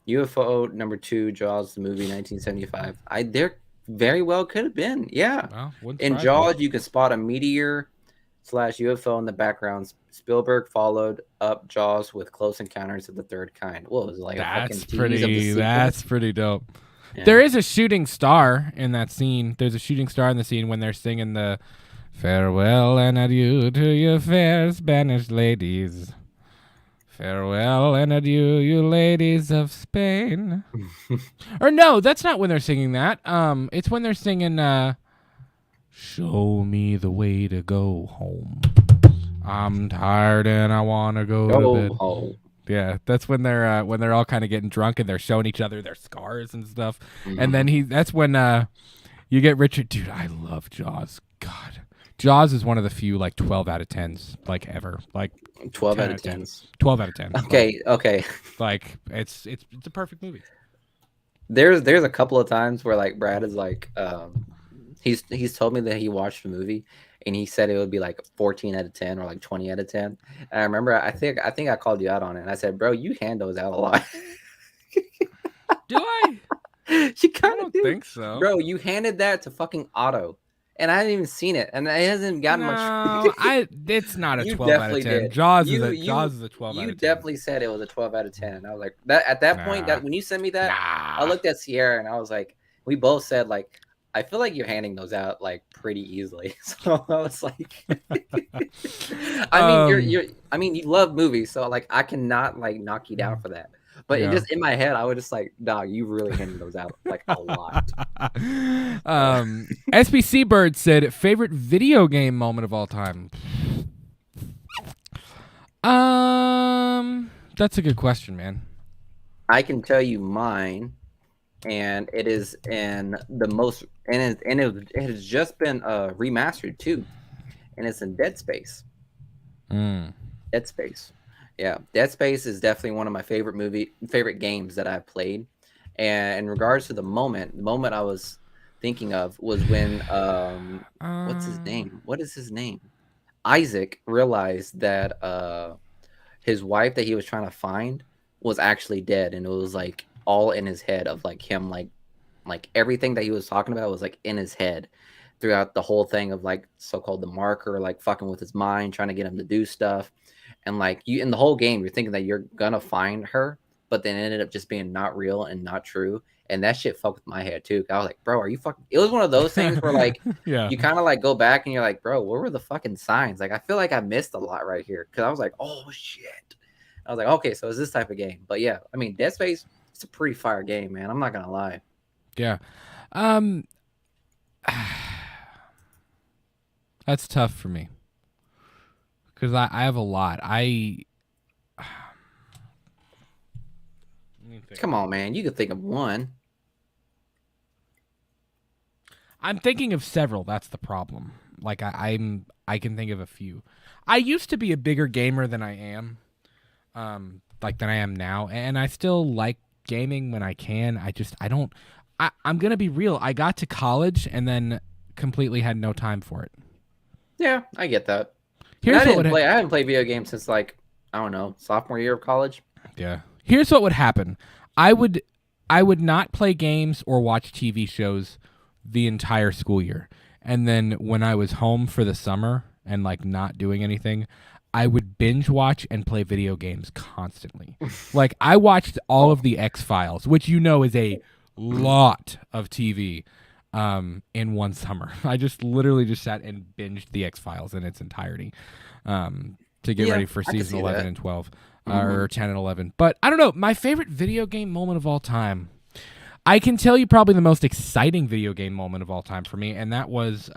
UFO number 2, Jaws, the movie, 1975. There very well could have been. Yeah. Well, in Jaws, you can spot a meteor / UFO in the background. Spielberg followed up Jaws with Close Encounters of the Third Kind. What was it, like? That's pretty dope. Yeah. There is a shooting star in that scene. There's a shooting star in the scene when they're singing the farewell and adieu to your fair Spanish ladies. Farewell and adieu, you ladies of Spain. Or no, that's not when they're singing that. It's when they're singing show me the way to go home. I'm tired and I want to go to bed. Yeah, that's when they're all kind of getting drunk and they're showing each other their scars and stuff. Mm-hmm. And then that's when you get Richard. Dude, I love Jaws. God, Jaws is one of the few like 12 out of 10s like ever. Like 12 out of 10s. 12 out of 10. Okay, okay. Like it's a perfect movie. There's a couple of times where like Brad is like he's told me that he watched a movie and he said it would be like 14 out of 10 or like 20 out of 10. And I remember I think I called you out on it and I said, "Bro, you hand those out a lot." Do I? She kind of think so. Bro, you handed that to fucking Otto. And I hadn't even seen it, and it hasn't gotten much. It's not a 12 out of 10. Did. Jaws is a 12 out of 10. You definitely said it was a 12 out of 10. I was like, that at that point, that when you sent me that, I looked at Sierra and I was like, we both said like, I feel like you're handing those out like pretty easily. So I was like, I mean, you love movies, so like I cannot like knock you down for that. But it just in my head, I was just like, dog, you really handed those out like a lot. SBC Bird said, favorite video game moment of all time. That's a good question, man. I can tell you mine, and it is in the most, and it has just been remastered too, and it's in Dead Space. Dead Space. Yeah, Dead Space is definitely one of my favorite games that I've played. And in regards to the moment I was thinking of was when what's his name? What is his name? Isaac realized that his wife that he was trying to find was actually dead, and it was like all in his head of like him like everything that he was talking about was like in his head throughout the whole thing of like so-called the marker, like fucking with his mind, trying to get him to do stuff. And like you in the whole game, you're thinking that you're gonna find her, but then it ended up just being not real and not true. And that shit fucked with my head too. I was like, bro, are you fucking? It was one of those things where like you kind of like go back and you're like, bro, what were the fucking signs? Like I feel like I missed a lot right here because I was like, oh shit. I was like, okay, so it's this type of game. But yeah, I mean, Dead Space, it's a pretty fire game, man. I'm not gonna lie. Yeah. That's tough for me. Because I have a lot. Come on, man. You could think of one. I'm thinking of several. That's the problem. Like I can think of a few. I used to be a bigger gamer than I am, like than I am now, and I still like gaming when I can. I'm gonna be real. I got to college and then completely had no time for it. Yeah, I get that. I haven't played video games since like, I don't know, sophomore year of college. Yeah. Here's what would happen. I would not play games or watch TV shows the entire school year. And then when I was home for the summer and like not doing anything, I would binge watch and play video games constantly. Like I watched all of the X-Files, which is a lot of TV. In one summer. I just literally sat and binged the X-Files in its entirety to get ready for season 11 and 12 or 10 and 11. But I don't know. My favorite video game moment of all time, I can tell you probably the most exciting video game moment of all time for me, and that was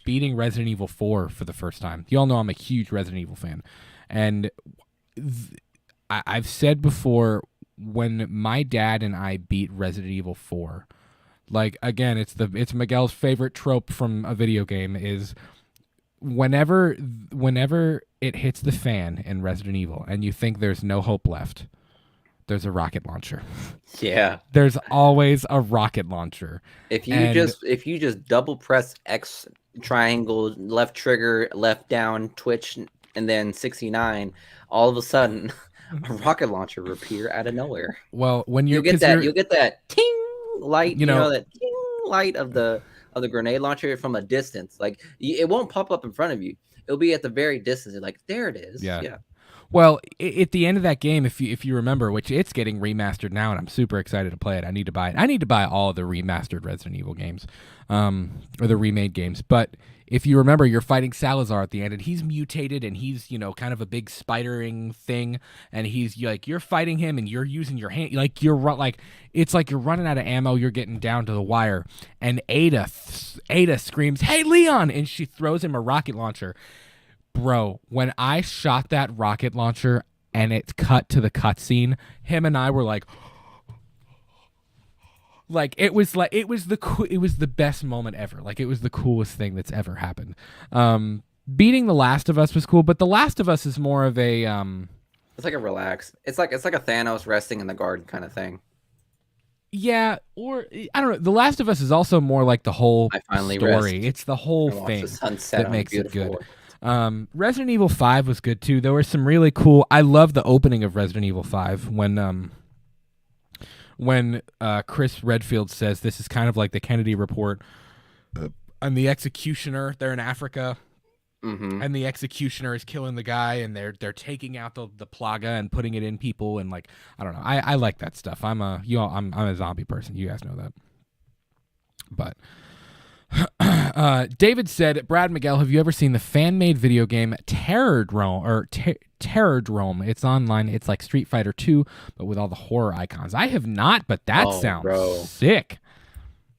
beating Resident Evil 4 for the first time. You all know I'm a huge Resident Evil fan. And I've said before, when my dad and I beat Resident Evil 4, like again, it's Miguel's favorite trope from a video game is whenever it hits the fan in Resident Evil and you think there's no hope left, there's a rocket launcher. Yeah. There's always a rocket launcher. If you just double press X triangle, left trigger, left down, twitch, and then 69, all of a sudden a rocket launcher will appear out of nowhere. Well, when you'll get that ting light, that ting light of the grenade launcher from a distance. Like it won't pop up in front of you. It'll be at the very distance. You're like, there it is. Yeah. Well, at the end of that game, if you remember, which it's getting remastered now, and I'm super excited to play it. I need to buy it. I need to buy all of the remastered Resident Evil games, or the remade games. But if you remember, you're fighting Salazar at the end, and he's mutated, and he's kind of a big spidering thing, and he's like you're fighting him, and you're using your hand, like it's like you're running out of ammo. You're getting down to the wire, and Ada screams, "Hey, Leon!" and she throws him a rocket launcher. Bro, when I shot that rocket launcher and it cut to the cutscene, him and I were like it was the best moment ever. Like, it was the coolest thing that's ever happened. Beating The Last of Us was cool, but The Last of Us is more of a it's like a relax. It's like a Thanos resting in the garden kind of thing. Yeah, or I don't know. The Last of Us is also more like the whole story. Rest. It's the whole thing that makes it good. Resident Evil 5 was good too. There were some really cool. I love the opening of Resident Evil 5 when Chris Redfield says this is kind of like the Kennedy report, and the executioner. They're in Africa. Mm-hmm. And the executioner is killing the guy, and they're taking out the plaga and putting it in people, and like, I don't know. I like that stuff. I'm a zombie person. You guys know that. But David said, Brad Miguel, have you ever seen the fan-made video game Terrordrome? It's online. It's like Street Fighter 2, but with all the horror icons. I have not, but that sounds sick.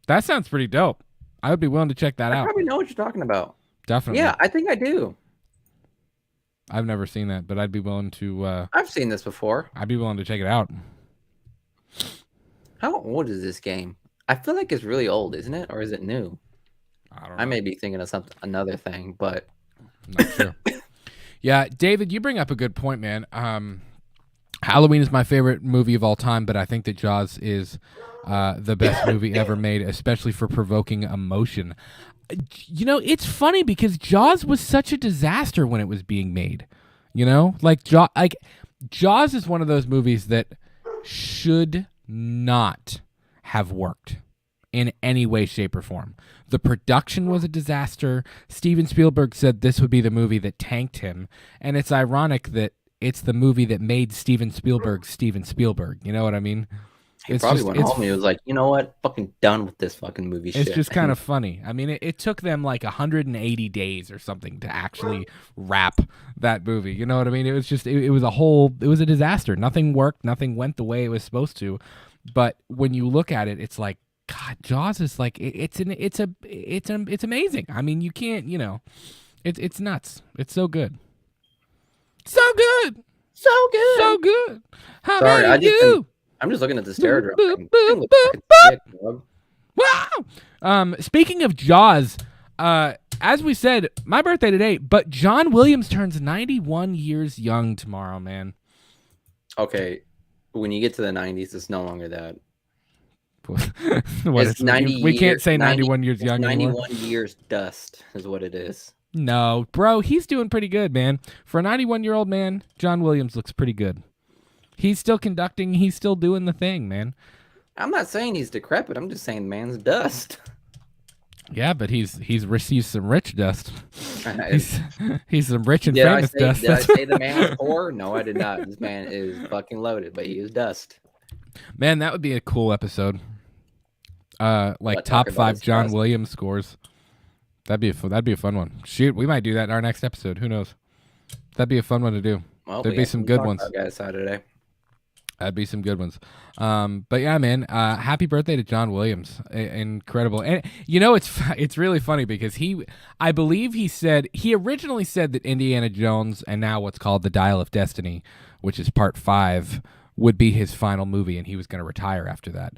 That sounds pretty dope. I would be willing to check that out. I probably know what you're talking about. Definitely. Yeah, I think I do. I've never seen that, but I'd be willing to... I've seen this before. I'd be willing to check it out. How old is this game? I feel like it's really old, isn't it? Or is it new? I don't know. I may be thinking of another thing, but... I'm not sure. Yeah, David, you bring up a good point, man. Halloween is my favorite movie of all time, but I think that Jaws is the best movie ever made, especially for provoking emotion. You know, it's funny because Jaws was such a disaster when it was being made. You know, like Jaws is one of those movies that should not have worked in any way, shape, or form. The production was a disaster. Steven Spielberg said this would be the movie that tanked him, and it's ironic that it's the movie that made Steven Spielberg Steven Spielberg. You know what I mean? He probably went home and he was like, you know what? Fucking done with this fucking movie shit. It's just kind of funny. I mean, it took them like 180 days or something to actually wrap that movie. You know what I mean? It was just, it was a disaster. Nothing worked. Nothing went the way it was supposed to. But when you look at it, it's like, God, Jaws is like, it's amazing. I mean, you can't, you know, it's nuts. It's so good. So good. So good. So good. How about you? I'm just looking at this Terrordrome. Wow. Speaking of Jaws, as we said, my birthday today, but John Williams turns 91 years young tomorrow, man. Okay. When you get to the 90s, it's no longer that. It's 90 we can't say 91 years young 91 anymore. Years dust is what it is. No, bro, he's doing pretty good, man. For a 91-year-old man, John Williams looks pretty good. He's still conducting. He's still doing the thing, man. I'm not saying he's decrepit. I'm just saying man's dust. Yeah, but he's received some rich dust. he's some rich and famous dust. Did I say the man was poor? No, I did not. This man is fucking loaded, but he is dust. Man, that would be a cool episode. Like top 5 John Williams scores. That'd be a fun one. Shoot, we might do that in our next episode. Who knows? That'd be a fun one to do. Well, there'd be some good ones. Saturday. That'd be some good ones. But yeah, man, happy birthday to John Williams. Incredible. And you know, it's really funny because I believe he originally said that Indiana Jones and now what's called The Dial of Destiny, which is part 5, would be his final movie and he was going to retire after that.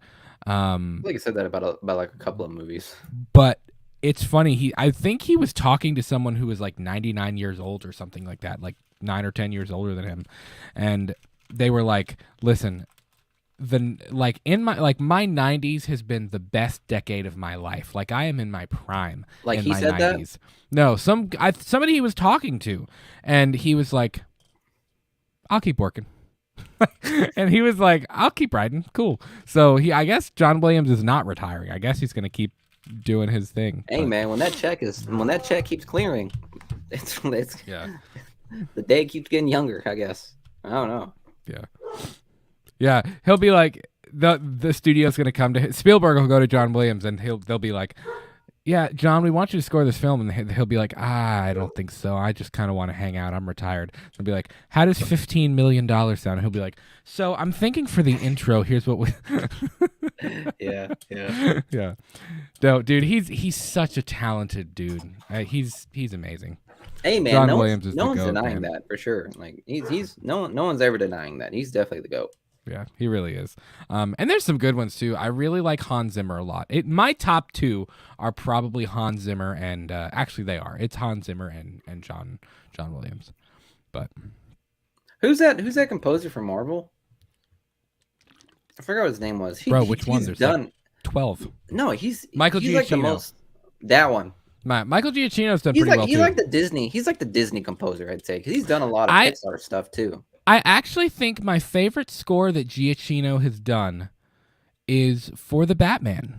I think he said that about like a couple of movies. But it's funny. I think he was talking to someone who was like 99 years old or something like that, like 9 or 10 years older than him. And they were like, listen, my 90s has been the best decade of my life. Like I am in my prime. Like in he my said 90s. That? No, somebody he was talking to, and he was like, I'll keep working. And he was like, I'll keep riding. Cool. So I guess John Williams is not retiring. I guess he's going to keep doing his thing. Hey, man, when that check keeps clearing, it's yeah. The day keeps getting younger, I guess. I don't know. Yeah. He'll be like, the studio's going to come to Spielberg will go to John Williams and they'll be like, yeah, John, we want you to score this film. And he'll be like, I don't think so. I just kind of want to hang out. I'm retired. They'll be like, how does $15 million sound? And he'll be like, so I'm thinking for the intro, here's what we... Yeah. No, dude, he's such a talented dude. He's amazing. Hey man, John Williams is no the one's GOAT, denying man. that for sure. Like he's no one's ever denying that. He's definitely the GOAT. Yeah, he really is. And there's some good ones too. I really like Hans Zimmer a lot. My top two are probably Hans Zimmer and actually they are. It's Hans Zimmer and John Williams. But who's that composer from Marvel? I forgot what his name was. Bro, which one? There's done like 12. No, he's Michael he's Giacchino. Like the most that one. Michael Giacchino's done pretty well too. He's like the Disney composer, I'd say, because he's done a lot of Pixar stuff too. I actually think my favorite score that Giacchino has done is for the Batman,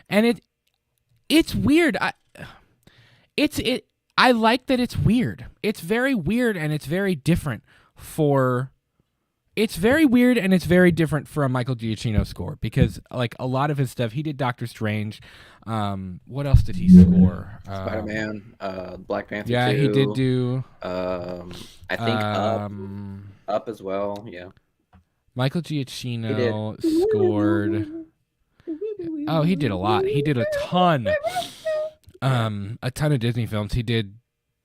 and it's weird. I like that it's weird. It's very weird and it's very different for. It's very weird and it's very different for a Michael Giacchino score because like a lot of his stuff, he did Doctor Strange. What else did he score? Spider-Man, Black Panther. Yeah, 2, he did do. I think Up as well. Yeah. Michael Giacchino scored. Oh, he did a lot. He did a ton. A ton of Disney films. He did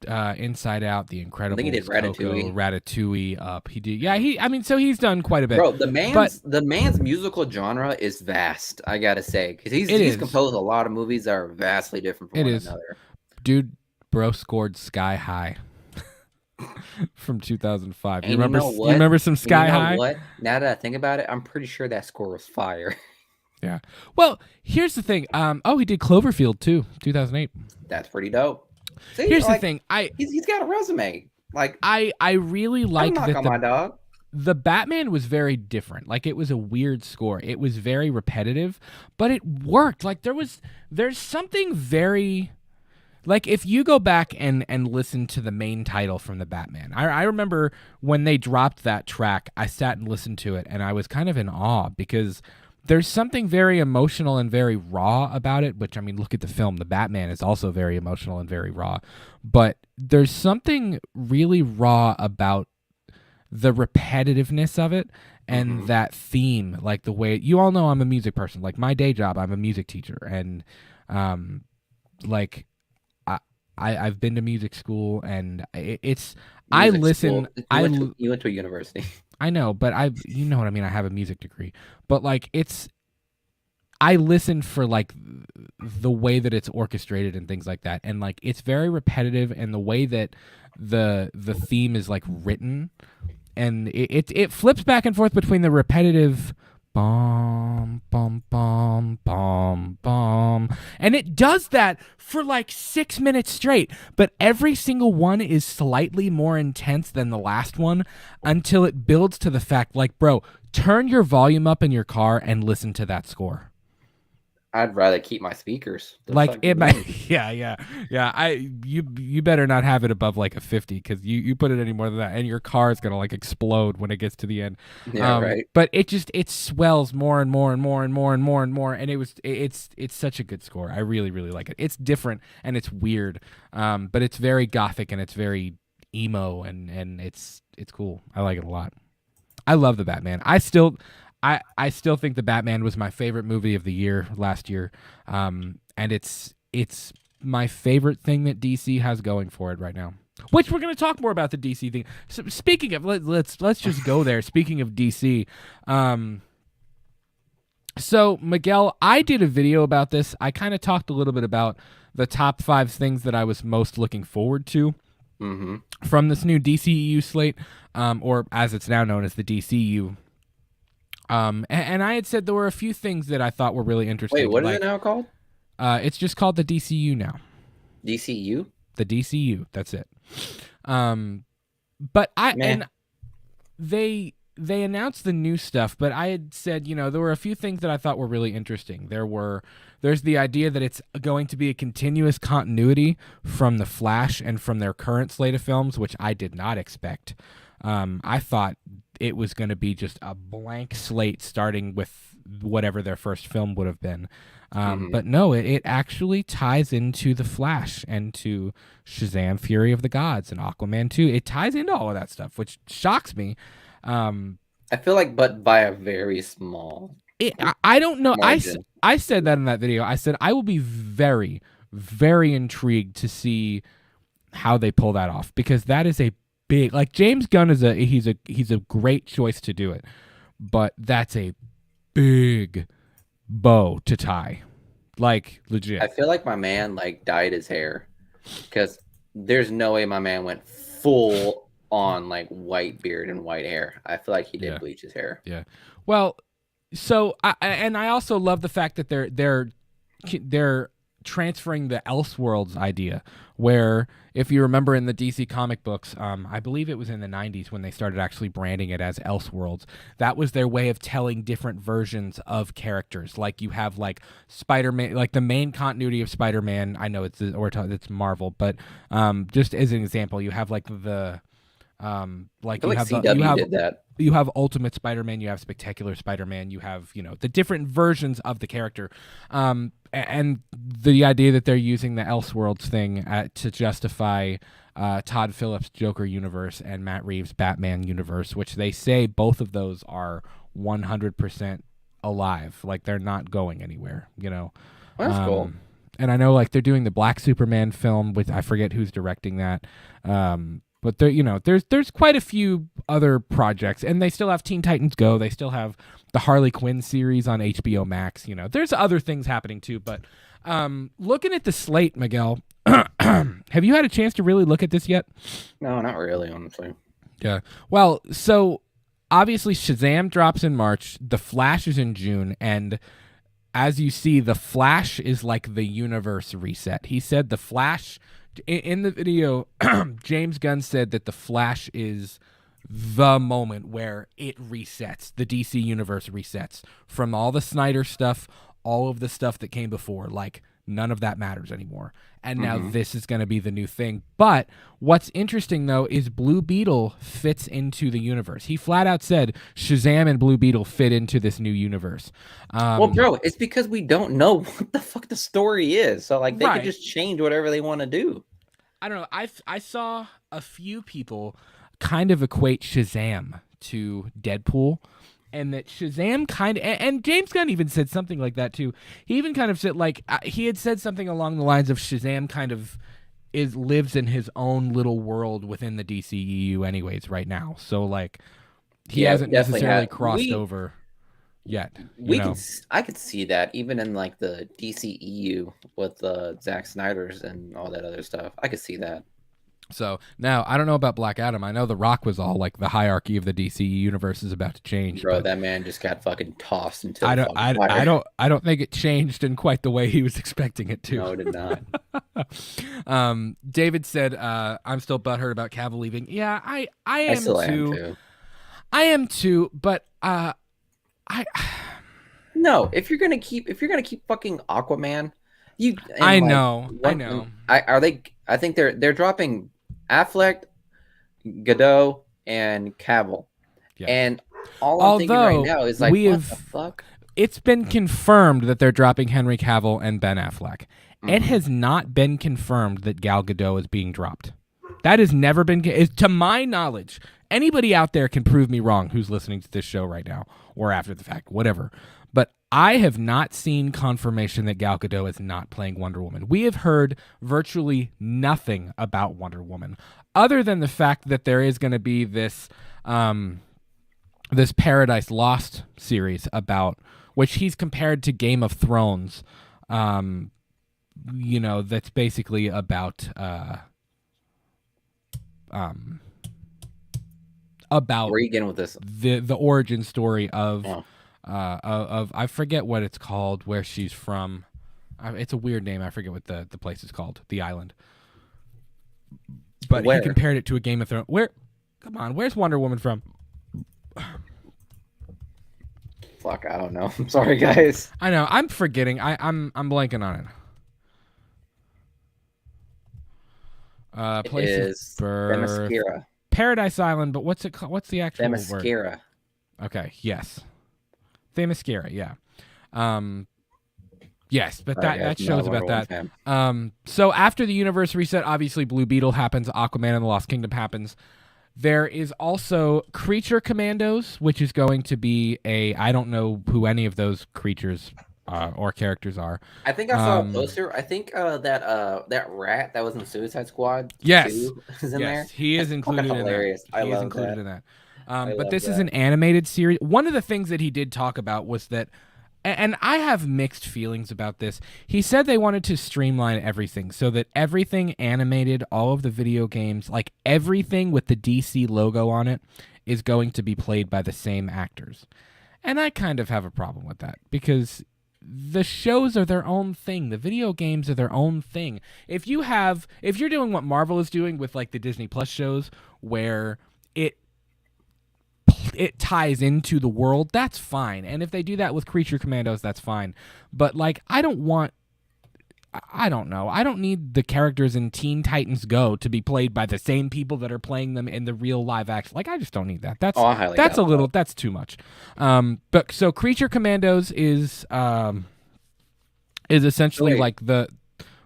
Inside Out, The Incredibles, I think he did Ratatouille, Up. He did. Yeah, so he's done quite a bit. Bro, the man's musical genre is vast, I gotta say, because he's composed a lot of movies that are vastly different from one another. Dude, bro scored Sky High from 2005. You remember some Sky High? What? Now that I think about it, I'm pretty sure that score was fire. Yeah. Well, here's the thing. He did Cloverfield too, 2008. That's pretty dope. See, here's the thing. He's got a resume. Like I really like that my dog. The Batman was very different. Like it was a weird score. It was very repetitive, but it worked. Like there's something very like if you go back and listen to the main title from the Batman. I remember when they dropped that track, I sat and listened to it and I was kind of in awe because there's something very emotional and very raw about it, which, I mean, look at the film. The Batman is also very emotional and very raw. But there's something really raw about the repetitiveness of it and that theme, like the way... You all know I'm a music person. Like, my day job, I'm a music teacher. And, I've been to music school, and it's... I listen... You went to a university. I know, but you know what I mean? I have a music degree. But like I listen for like the way that it's orchestrated and things like that. And like it's very repetitive and the way that the theme is like written and it flips back and forth between the repetitive bum bum bum bum bum, and it does that for like 6 minutes straight, but every single one is slightly more intense than the last one until it builds to the fact like, bro, turn your volume up in your car and listen to that score. I'd rather keep my speakers. Like it might, yeah. You better not have it above like a 50 because you put it any more than that, and your car is gonna like explode when it gets to the end. Yeah, right. But it swells more and more and more and more and more and more, and it's such a good score. I really really like it. It's different and it's weird, but it's very gothic and it's very emo and it's cool. I like it a lot. I love the Batman. I still think the Batman was my favorite movie of the year last year, and it's my favorite thing that DC has going for it right now. Which we're going to talk more about the DC thing. So speaking of, let's just go there. Speaking of DC, so Miguel, I did a video about this. I kind of talked a little bit about the top 5 things that I was most looking forward to from this new DCEU slate, or as it's now known as the DCU. And I had said there were a few things that I thought were really interesting. Wait, what is it now called? It's just called the DCU now. DCU? The DCU. That's it. But they announced the new stuff, but I had said, there were a few things that I thought were really interesting. There's the idea that it's going to be a continuous continuity from The Flash and from their current slate of films, which I did not expect. I thought it was going to be just a blank slate starting with whatever their first film would have been. But no, it actually ties into The Flash and to Shazam! Fury of the Gods and Aquaman 2. It ties into all of that stuff, which shocks me. I feel like, but by a very small I don't know. margin. I said that in that video. I said I will be very, very intrigued to see how they pull that off, because that is a big, like, James Gunn is he's a great choice to do it, but that's a big bow to tie, like, legit. I feel like my man like dyed his hair, because there's no way my man went full on like white beard and white hair. I feel like he did bleach his hair. Yeah. Well, so I also love the fact that they're transferring the Elseworlds idea, where, if you remember in the DC comic books, I believe it was in the 90s when they started actually branding it as Elseworlds. That was their way of telling different versions of characters. Like, you have like Spider-Man, like the main continuity of Spider-Man. I know it's Marvel, but just as an example, you have like the like you have CW did that. You have Ultimate Spider-Man, you have Spectacular Spider-Man, you have, the different versions of the character. And the idea that they're using the Elseworlds thing to justify Todd Phillips' Joker universe and Matt Reeves' Batman universe, which they say both of those are 100% alive. Like, they're not going anywhere, That's cool. And I know, like, they're doing the Black Superman film with, I forget who's directing that. But there, there's quite a few other projects, and they still have Teen Titans Go. They still have the Harley Quinn series on HBO Max. There's other things happening too. But looking at the slate, Miguel, have you had a chance to really look at this yet? No, not really, honestly. Yeah. Well, so obviously Shazam drops in March. The Flash is in June, and as you see, the Flash is like the universe reset. He said the Flash. In the video, James Gunn said that the Flash is the moment where it resets. The DC universe resets from all the Snyder stuff, all of the stuff that came before. Like, none of that matters anymore. And now this is going to be the new thing. But what's interesting, though, is Blue Beetle fits into the universe. He flat out said Shazam and Blue Beetle fit into this new universe. Well, bro, it's because we don't know what the fuck the story is. So, like, they could just change whatever they want to do. I don't know. I saw a few people kind of equate Shazam to Deadpool, and that Shazam and James Gunn even said something like that too. He even kind of said, like, he had said something along the lines of Shazam kind of lives in his own little world within the DCEU anyways right now. So, like, he hasn't necessarily crossed over yet. I could see that even in like the DCEU with Zack Snyder's and all that other stuff. I could see that. So now I don't know about Black Adam. I know The Rock was all like the hierarchy of the DC universe is about to change. Bro, that man just got fucking tossed into I don't think it changed in quite the way he was expecting it to. No, it did not. David said, "I'm still butthurt about Cavill leaving." Yeah, I am too. I am too, but no, if you're gonna keep fucking Aquaman, I know. I think they're dropping Affleck, Godot, and Cavill, and all I'm thinking right now is like, what the fuck? It's been confirmed that they're dropping Henry Cavill and Ben Affleck. It has not been confirmed that Gal Gadot is being dropped. That has never been, to my knowledge. Anybody out there can prove me wrong who's listening to this show right now or after the fact, whatever. But I have not seen confirmation that Gal Gadot is not playing Wonder Woman. We have heard virtually nothing about Wonder Woman, other than the fact that there is going to be this this Paradise Lost series about, which he's compared to Game of Thrones. That's basically about where are you getting with this? The origin story of I forget what it's called, where she's from. It's a weird name. I forget what the place is called, the island. But he compared it to a Game of Thrones. Where's Wonder Woman from? Fuck, I don't know. I'm sorry, guys. I know. I'm forgetting. I'm blanking on it. Place is Themyscira. Paradise Island, but what's it called? What's the actual word? Themyscira. Okay, yes. Themyscira, yeah. Yes, but that shows about that. So after the universe reset, obviously Blue Beetle happens, Aquaman and the Lost Kingdom happens. There is also Creature Commandos, which is going to be I don't know who any of those creatures or characters are. I think I saw a poster. I think that rat that was in Suicide Squad 2 is in there. He is included in that. I love that. But this is an animated series. One of the things that he did talk about was that, and I have mixed feelings about this. He said they wanted to streamline everything so that everything animated, all of the video games, like everything with the DC logo on it, is going to be played by the same actors. And I kind of have a problem with that because the shows are their own thing. The video games are their own thing. If you're doing what Marvel is doing with like the Disney Plus shows where it ties into the world, that's fine. And if they do that with Creature Commandos, that's fine. But like I don't know. I don't need the characters in Teen Titans Go to be played by the same people that are playing them in the real live action. Like, I just don't need that. That's too much. But so Creature Commandos is essentially like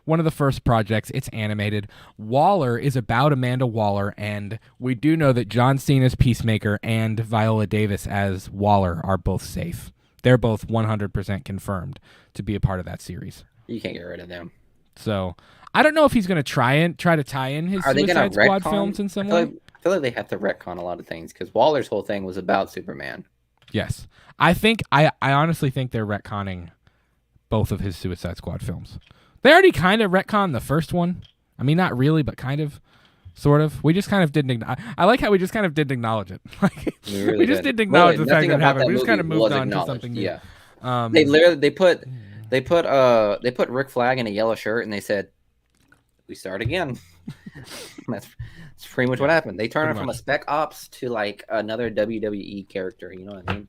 one of the first projects. It's animated. Waller is about Amanda Waller, and we do know that John Cena's Peacemaker and Viola Davis as Waller are both safe. They're both 100% confirmed to be a part of that series. You can't get rid of them. So I don't know if he's going to try to tie in his Suicide Squad films in some way. I feel like they have to retcon a lot of things because Waller's whole thing was about Superman. Yes, I honestly think they're retconning both of his Suicide Squad films. They already kind of retconned the first one. I mean, not really, but kind of. Sort of. We just kind of didn't. I like how we just kind of didn't acknowledge it. Like we just didn't acknowledge the fact that it happened. We just kind of moved on to something new. Yeah. They put Rick Flag in a yellow shirt and they said, "We start again." That's pretty much what happened. They turned him from a Spec Ops to like another WWE character. You know what I mean?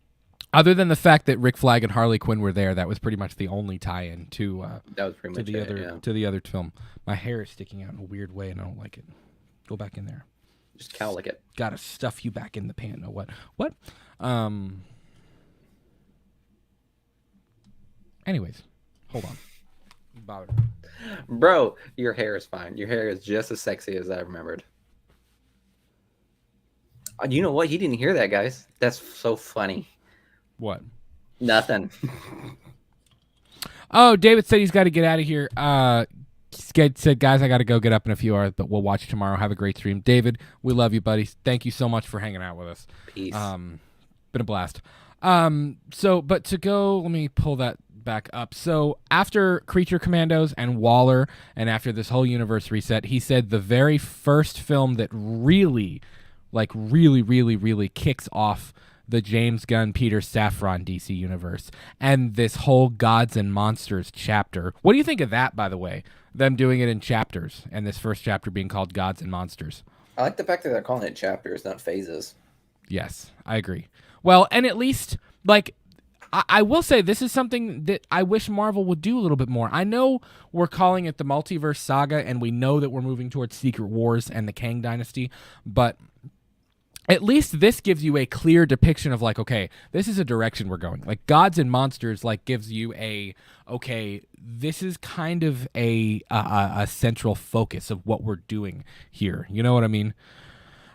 Other than the fact that Rick Flag and Harley Quinn were there, that was pretty much the only tie-in to the other film. My hair is sticking out in a weird way, and I don't like it. Go back in there. Just cowlick it. Gotta stuff you back in the pan. No, what? Anyways, hold on. Bother. Bro, your hair is fine. Your hair is just as sexy as I remembered. You know what? You didn't hear that, guys. That's so funny. What? Nothing. Oh, David said he's got to get out of here. Said, guys, I got to go get up in a few hours, but we'll watch tomorrow. Have a great stream. David, we love you, buddy. Thank you so much for hanging out with us. Peace. Been a blast. But to go, let me pull that back up. So after Creature Commandos and Waller, and after this whole universe reset, he said the very first film that really kicks off the James Gunn, Peter Safran DC universe, and this whole Gods and Monsters chapter. What do you think of that, by the way? Them doing it in chapters, and this first chapter being called Gods and Monsters. I like the fact that they're calling it chapters, not phases. Yes, I agree. Well, and at least, like, I will say this is something that I wish Marvel would do a little bit more. I know we're calling it the Multiverse Saga, and we know that we're moving towards Secret Wars and the Kang Dynasty, but at least this gives you a clear depiction of like, okay, this is a direction we're going. Like Gods and Monsters, like gives you okay, this is kind of a central focus of what we're doing here. You know what I mean?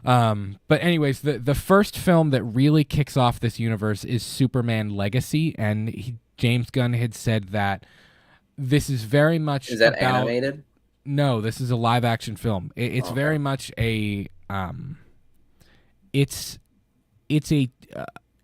But anyways, the first film that really kicks off this universe is Superman Legacy, and James Gunn had said that this is very much animated? No, this is a live action film. It's very much a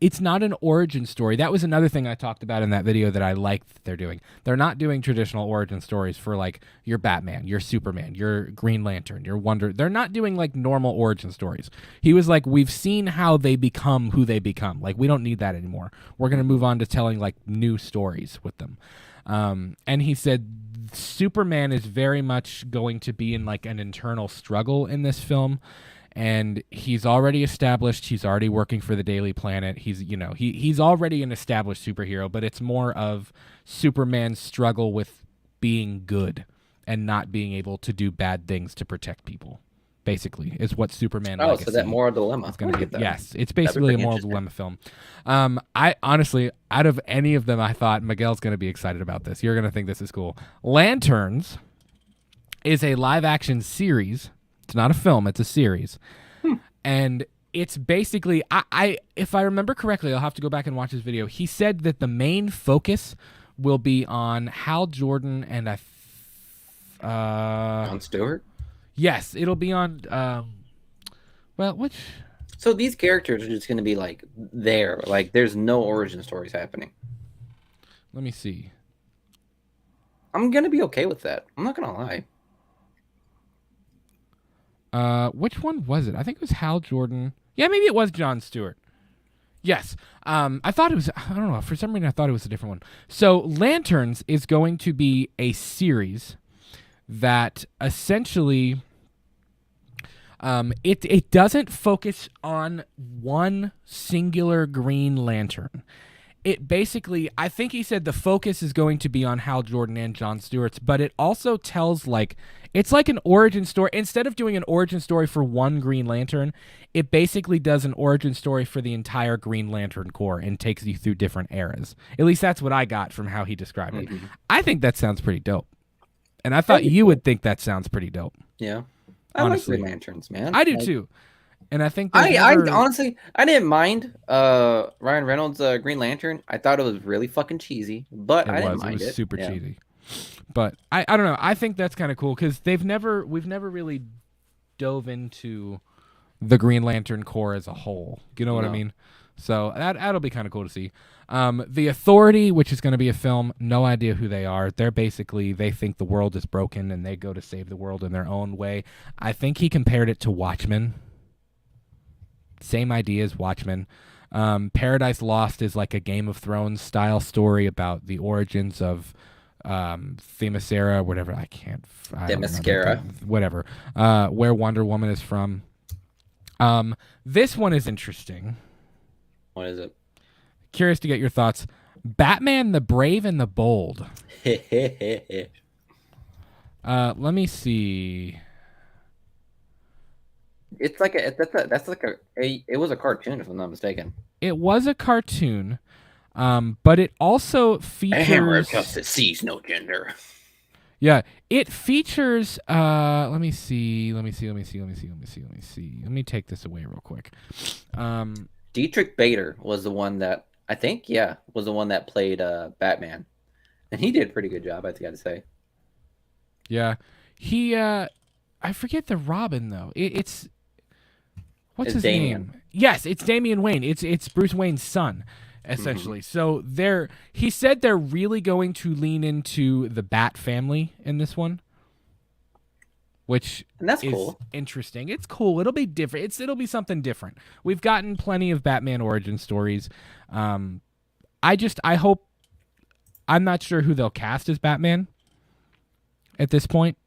it's not an origin story. That was another thing I talked about in that video that I like that they're doing. They're not doing traditional origin stories for like your Batman, your Superman, your Green Lantern, your Wonder. They're not doing like normal origin stories. He was like, we've seen how they become who they become. Like we don't need that anymore. We're going to move on to telling like new stories with them. And he said Superman is very much going to be in like an internal struggle in this film. And he's already established. He's already working for the Daily Planet. He's already an established superhero, but it's more of Superman's struggle with being good and not being able to do bad things to protect people. Basically, is what Superman. So that moral dilemma is going to be. Yes, it's basically a moral dilemma film. I honestly, out of any of them, I thought Miguel's going to be excited about this. You're going to think this is cool. Lanterns is a live action series. It's not a film, it's a series. And it's basically, I if I remember correctly, I'll have to go back and watch this video. He said that the main focus will be on Hal Jordan and Jon Stewart. Yes, it'll be on. Well, which? So these characters are just going to be like there, like there's no origin stories happening. Let me see. I'm gonna be okay with that. I'm not gonna lie. Which one was it? I think it was Hal Jordan. Yeah, maybe it was Jon Stewart. Yes. I thought it was. I don't know. For some reason, I thought it was a different one. So Lanterns is going to be a series that essentially. It doesn't focus on one singular Green Lantern. It basically, I think he said the focus is going to be on Hal Jordan and Jon Stewart's, but it also tells it's like an origin story. Instead of doing an origin story for one Green Lantern, it basically does an origin story for the entire Green Lantern Corps and takes you through different eras. At least that's what I got from how he described it. I think that sounds pretty dope. And I thought you would think that sounds pretty dope. Yeah. Honestly. I like Green Lanterns, man. I do too. And I think I honestly I didn't mind Ryan Reynolds' Green Lantern. I thought it was really fucking cheesy, but I didn't mind it. It was super cheesy. But I don't know. I think that's kind of cool because we've never really dove into the Green Lantern Corps as a whole. You know what I mean? So that'll be kind of cool to see. The Authority, which is going to be a film, no idea who they are. They're basically, they think the world is broken and they go to save the world in their own way. I think he compared it to Watchmen. Same idea as Watchmen. Paradise Lost is like a Game of Thrones style story about the origins of Themyscira, whatever. Themyscira. Whatever. Where Wonder Woman is from. This one is interesting. What is it? Curious to get your thoughts. Batman the Brave and the Bold. Let me see. It's like it was a cartoon, if I'm not mistaken. It was a cartoon, but it also features. Hammer of Justice sees no gender. Yeah, it features. Let me see. Let me take this away real quick. Dietrich Bader was the one that was the one that played Batman, and he did a pretty good job, I got to say. Yeah, he. I forget the Robin though. It's what's his name? Yes, it's Damian Wayne. It's Bruce Wayne's son, essentially. So he said they're really going to lean into the Bat family in this one, which and that's is cool. Interesting. It's cool. It'll be different. It'll be something different. We've gotten plenty of Batman origin stories. I hope. I'm not sure who they'll cast as Batman at this point.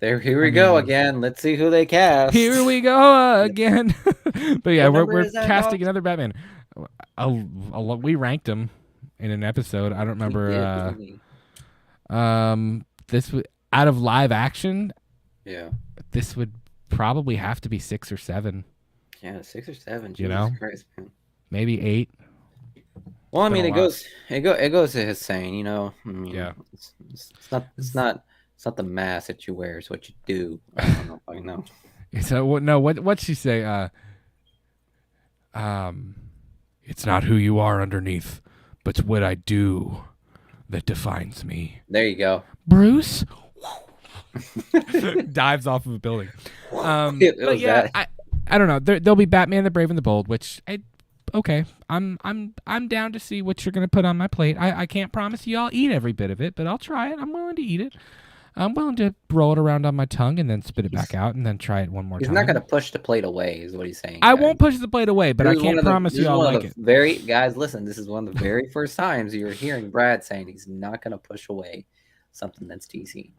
Here we go again. Let's see who they cast. Here we go again. But yeah, we're casting another Batman. We ranked him in an episode. I don't remember. This was out of live action. Yeah. This would probably have to be 6 or 7. Yeah, 6 or 7. Jesus you know, Christ, man. Maybe 8. Well, I mean, it goes to his saying. You know. Yeah. It's not the mask that you wear, it's what you do. I don't know if I know. So what'd she say? It's not who you are underneath, but it's what I do that defines me. There you go. Bruce dives off of a building. But yeah, I don't know. There'll be Batman the Brave and the Bold, which okay. I'm down to see what you're gonna put on my plate. I can't promise you I'll eat every bit of it, but I'll try it. I'm willing to eat it. I'm willing to roll it around on my tongue and then spit it back out and then try it one more time. He's not going to push the plate away, is what he's saying. I won't push the plate away, but I can't promise you I'll like it. Guys, listen, this is one of the very first times you're hearing Brad saying he's not going to push away something that's DC.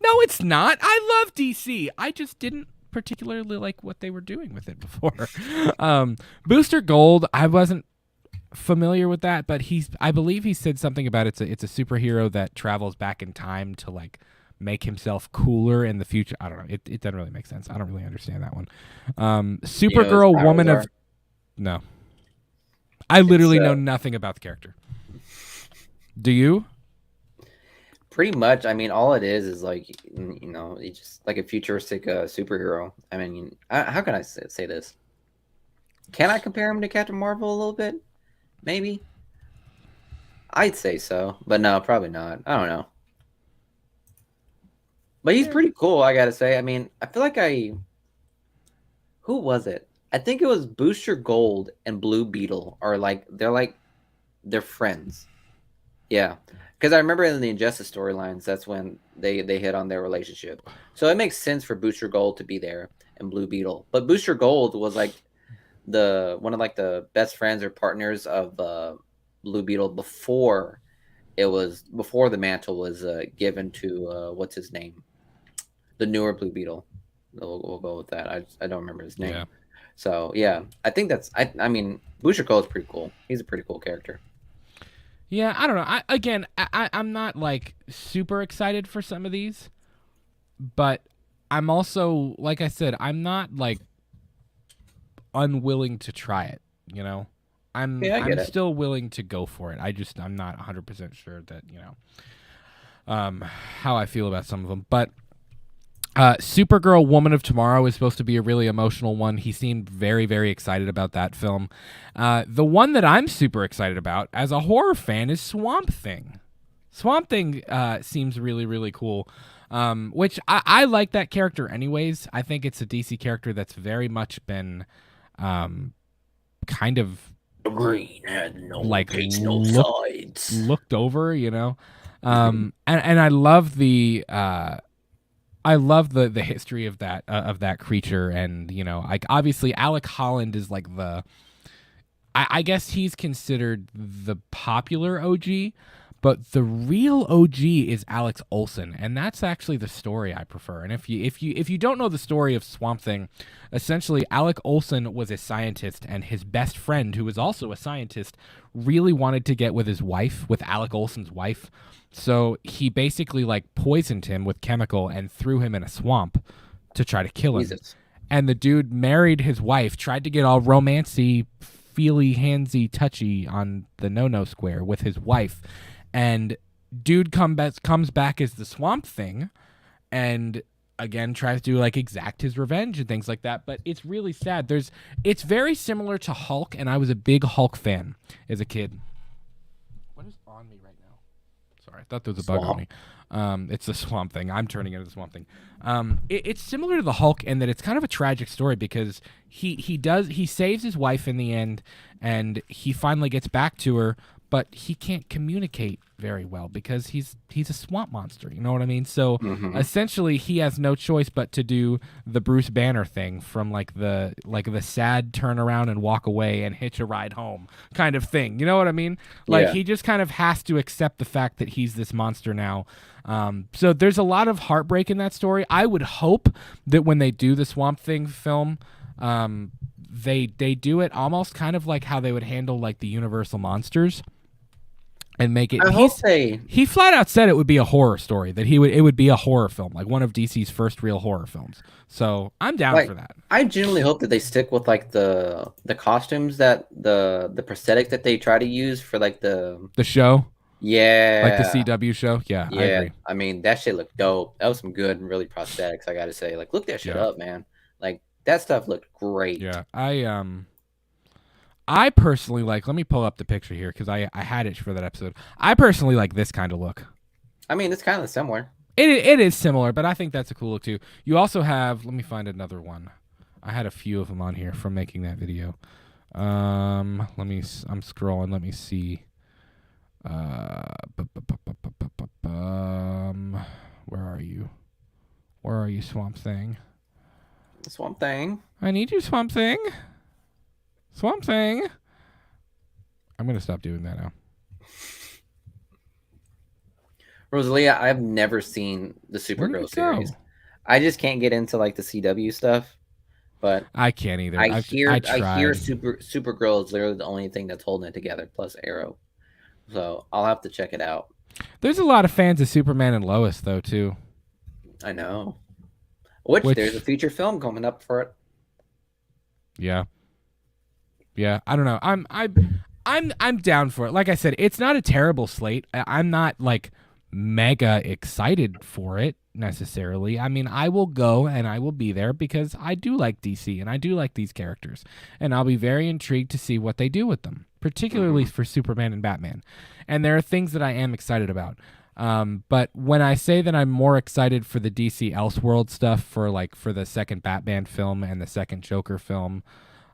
No, it's not. I love DC. I just didn't particularly like what they were doing with it before. Booster Gold, I wasn't familiar with that, but I believe he said something about it's a superhero that travels back in time to like make himself cooler in the future. I don't know. It doesn't really make sense. I don't really understand that one. Supergirl, woman of no. I literally know nothing about the character. Do you? Pretty much. I mean, all it is like, you know, it's just like a futuristic superhero. I mean, how can I say this? Can I compare him to Captain Marvel a little bit? Maybe. I'd say so, but no, probably not. I don't know. But he's pretty cool, I gotta say. I mean, I feel like who was it? I think it was Booster Gold and Blue Beetle are they're friends. Yeah, because I remember in the Injustice storylines, that's when they hit on their relationship. So it makes sense for Booster Gold to be there and Blue Beetle. But Booster Gold was like one of like the best friends or partners of Blue Beetle before the mantle was given to what's his name, the newer Blue Beetle. We'll go with that. I don't remember his name. Yeah. So yeah, I think I mean Booster Gold is pretty cool. He's a pretty cool character. Yeah, I don't know. I'm not like super excited for some of these, but I'm also, like I said, I'm not like unwilling to try it. You know, I'm still willing to go for it. I'm not 100% sure that how I feel about some of them, but. Supergirl Woman of Tomorrow is supposed to be a really emotional one. He seemed very, very excited about that film. The one that I'm super excited about as a horror fan is Swamp Thing. Swamp Thing seems really, really cool, which I like that character anyways. I think it's a DC character that's very much been kind of green and sides. Looked over, and I love the the history of that creature, and like obviously Alec Holland is like I guess he's considered the popular OG, but the real OG is Alex Olsen, and that's actually the story I prefer. And if you don't know the story of Swamp Thing, essentially Alec Olsen was a scientist, and his best friend, who was also a scientist, really wanted to get with Alec Olsen's wife. So he basically like poisoned him with chemical and threw him in a swamp to try to kill him. Jesus. And the dude married his wife, tried to get all romancy, feely, handsy, touchy on the no-no square with his wife. And dude comes back as the Swamp Thing and again tries to like exact his revenge and things like that. But it's really sad. It's very similar to Hulk, and I was a big Hulk fan as a kid. What is on me right now? Sorry, I thought there was a bug on me. It's the Swamp Thing. I'm turning into the Swamp Thing. It's similar to the Hulk in that it's kind of a tragic story because he saves his wife in the end, and he finally gets back to her, but he can't communicate very well because he's a swamp monster. You know what I mean? So essentially, he has no choice but to do the Bruce Banner thing from like the sad turn around and walk away and hitch a ride home kind of thing. You know what I mean? Like he just kind of has to accept the fact that he's this monster now. So there's a lot of heartbreak in that story. I would hope that when they do the Swamp Thing film, they do it almost kind of like how they would handle like the Universal monsters. And make it. He flat out said it would be a horror story. That it would be a horror film, like one of DC's first real horror films. So I'm down for that. I genuinely hope that they stick with like the costumes that the prosthetic that they try to use for like the show. Yeah, like the CW show. Yeah, I agree. I mean that shit looked dope. That was some good and really prosthetics. I got to say, like look that shit up, man. Like that stuff looked great. Yeah, I personally like, let me pull up the picture here because I had it for that episode. I personally like this kind of look. I mean, it's kind of similar. It is similar, but I think that's a cool look too. You also have, let me find another one. I had a few of them on here from making that video. I'm scrolling. Let me see. Where are you? Where are you, Swamp Thing? Swamp Thing. I need you, Swamp Thing. Swamp Thing. I'm going to stop doing that now. Rosalia, I've never seen the Supergirl series. I just can't get into like the CW stuff. But I can't either. I hear Supergirl is literally the only thing that's holding it together, plus Arrow. So I'll have to check it out. There's a lot of fans of Superman and Lois, though, too. I know. Which there's a feature film coming up for it. Yeah. Yeah, I don't know. I'm down for it. Like I said, it's not a terrible slate. I'm not like mega excited for it necessarily. I mean, I will go and I will be there because I do like DC and I do like these characters, and I'll be very intrigued to see what they do with them particularly for Superman and Batman. And there are things that I am excited about. But when I say that I'm more excited for the DC Elseworld stuff, for the second Batman film and the second Joker film,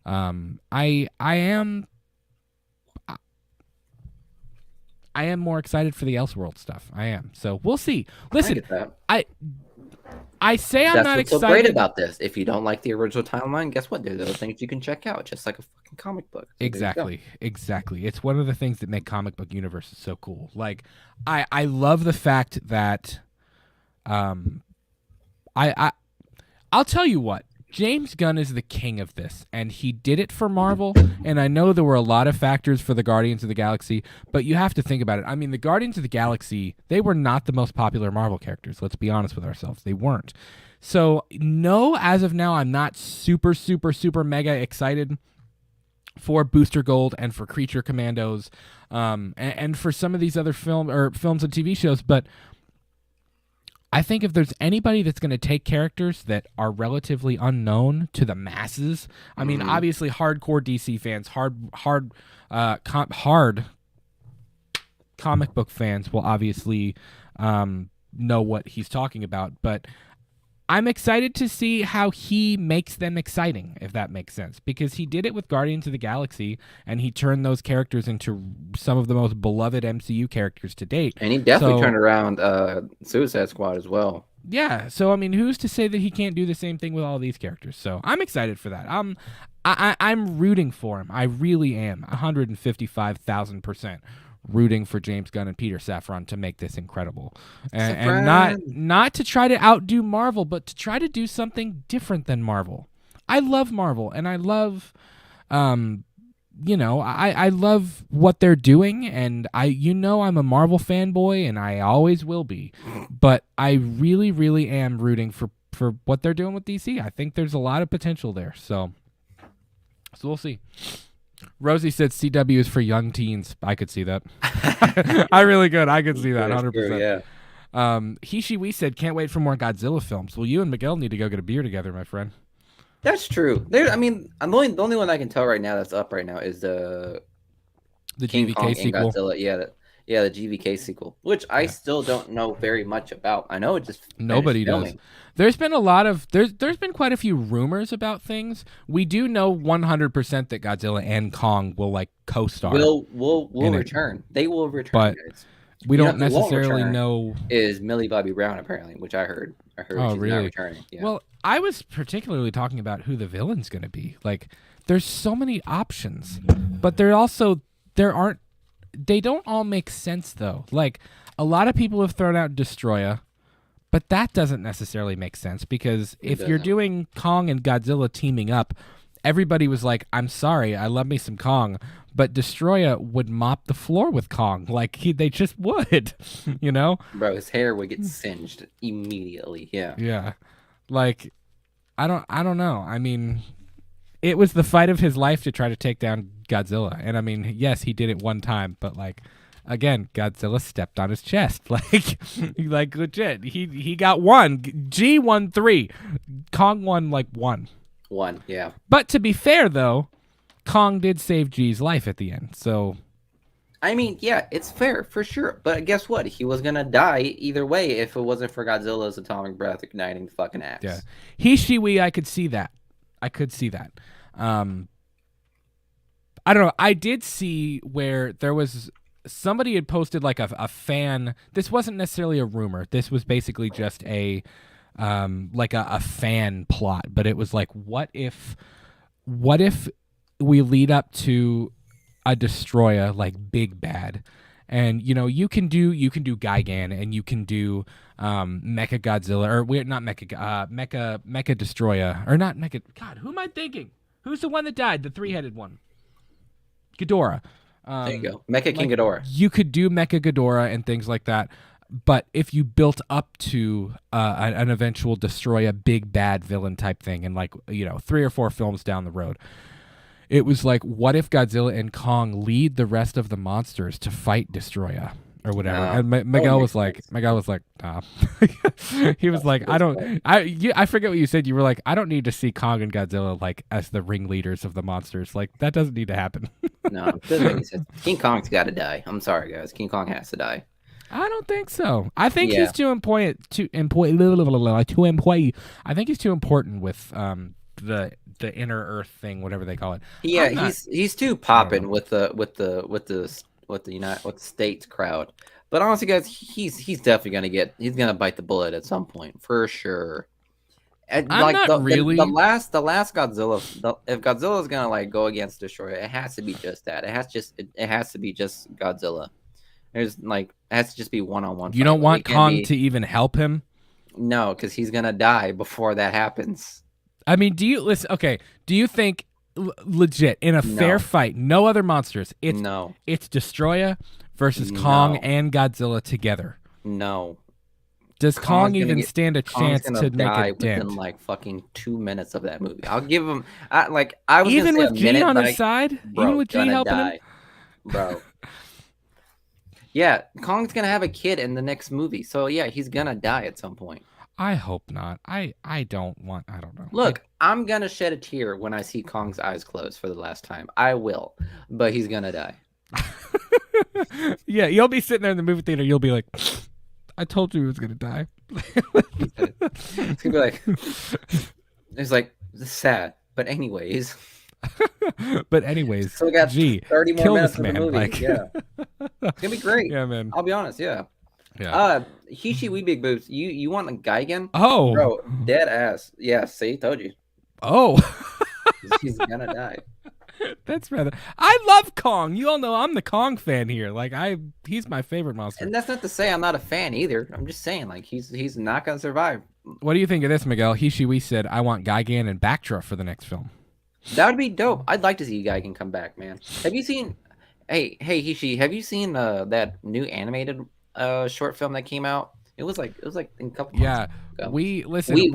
I am more excited for the Elseworld stuff. I am. So we'll see. Listen, I say I'm not excited. That's what's so great about this. If you don't like the original timeline, guess what? There's other things you can check out, just like a fucking comic book. So exactly. It's one of the things that make comic book universes so cool. Like, I love the fact that, I'll tell you what. James Gunn is the king of this, and he did it for Marvel, and I know there were a lot of factors for the Guardians of the Galaxy, but you have to think about it. I mean, the Guardians of the Galaxy, they were not the most popular Marvel characters. Let's be honest with ourselves. They weren't. So, no, as of now, I'm not super, super, super mega excited for Booster Gold and for Creature Commandos, and for some of these other films and TV shows, but I think if there's anybody that's going to take characters that are relatively unknown to the masses, I mean, obviously hardcore DC fans, hard comic book fans will obviously know what he's talking about, but I'm excited to see how he makes them exciting, if that makes sense, because he did it with Guardians of the Galaxy, and he turned those characters into some of the most beloved MCU characters to date. And he definitely turned around Suicide Squad as well. Yeah, so I mean, who's to say that he can't do the same thing with all these characters? So I'm excited for that. I'm rooting for him. I really am, 155,000%. Rooting for James Gunn and Peter Safran to make this incredible, and not to try to outdo Marvel, but to try to do something different than Marvel. I love Marvel, and I love, I love what they're doing, and I'm a Marvel fanboy, and I always will be. But I really, really am rooting for what they're doing with DC. I think there's a lot of potential there. So we'll see. Rosie said CW is for young teens. I could see that. I really could. I could see that 100%. True, yeah. We said, can't wait for more Godzilla films. Well, you and Miguel need to go get a beer together, my friend. That's true. The only one I can tell right now that's up right now is the King GVK Kong sequel. And Godzilla. The GVK sequel, which I still don't know very much about. I know it just nobody does. There's been there's been quite a few rumors about things. We do know 100% that Godzilla and Kong will co-star. Will return. They will return. But we don't necessarily know. Is Millie Bobby Brown apparently, which I heard. She's really not returning. Yeah. Well, I was particularly talking about who the villain's going to be. There's so many options, but they don't all make sense though. A lot of people have thrown out Destroya. But that doesn't necessarily make sense because if you're doing Kong and Godzilla teaming up, everybody was like, I'm sorry, I love me some Kong, but Destroya would mop the floor with Kong. They just would, Bro, his hair would get singed immediately. Yeah. Yeah. I don't know. I mean, it was the fight of his life to try to take down Godzilla. And I mean, yes, he did it one time, but again, Godzilla stepped on his chest. Legit. He got one. G won 3. Kong won 1. 1, yeah. But to be fair, though, Kong did save G's life at the end. So, I mean, yeah, it's fair for sure. But guess what? He was gonna die either way if it wasn't for Godzilla's atomic breath igniting the fucking axe. Yeah. He, she, we. I could see that. I don't know. I did see where there was. Somebody had posted a fan. This wasn't necessarily a rumor. This was basically just a fan plot. But it was what if we lead up to a Destroya big bad, and you can do Gigan and you can do Mecha Godzilla or we're not Mecha Destroya or not Mecha. God, who am I thinking? Who's the one that died? The 3-headed one. Ghidorah. There you go. Mecha King Ghidorah. You could do Mecha Ghidorah and things like that. But if you built up to an eventual Destroya big bad villain type thing and 3 or 4 films down the road, it was what if Godzilla and Kong lead the rest of the monsters to fight Destroya or whatever? And Miguel was like, nah. He was like, I forget what you said. You were like, I don't need to see Kong and Godzilla as the ringleaders of the monsters. That doesn't need to happen. No, it doesn't make any sense. King Kong's got to die. I'm sorry, guys. King Kong has to die. I don't think so. I think he's too important. I think he's too important with the inner Earth thing, whatever they call it. Yeah, he's too popping with the States crowd. But honestly, guys, he's definitely he's gonna bite the bullet at some point for sure. And I'm not really the last Godzilla. If Godzilla's gonna like go against Destroyer, it has to be just that. It has to be just Godzilla. There's like it has to just be one-on-one. You don't want Kong to even help him? No, because he's gonna die before that happens. I mean, do you think legit in a fair fight, no other monsters? It's Destroyer versus Kong and Godzilla together. No. Does Kong even stand a chance to make a dent? Within like fucking 2 minutes of that movie. I'll give him. I was even with G on his side. Bro, even with G helping him, bro. Yeah, Kong's gonna have a kid in the next movie, so yeah, he's gonna die at some point. I hope not. I don't know. Look, I'm gonna shed a tear when I see Kong's eyes closed for the last time. I will, but he's gonna die. Yeah, you'll be sitting there in the movie theater. You'll be like, I told you he was gonna die. It's gonna be like, it's like sad, but anyways. So we got 30 more minutes of the movie. Like... Yeah, it's gonna be great. Yeah, man. I'll be honest. Yeah. Hishi Wee Big Boobs. You want a guy again? Oh, bro, dead ass. Yeah, see, told you. Oh, he's gonna die. That's rather. I love Kong. You all know I'm the Kong fan here. Like he's my favorite monster. And that's not to say I'm not a fan either. I'm just saying like he's not gonna survive. What do you think of this, Miguel? Hishi Wee said, "I want Gigan and Bactra for the next film." That would be dope. I'd like to see Gigan come back, man. Have you seen? Hey Hishi, have you seen that new animated short film that came out? It was like in a couple months ago. We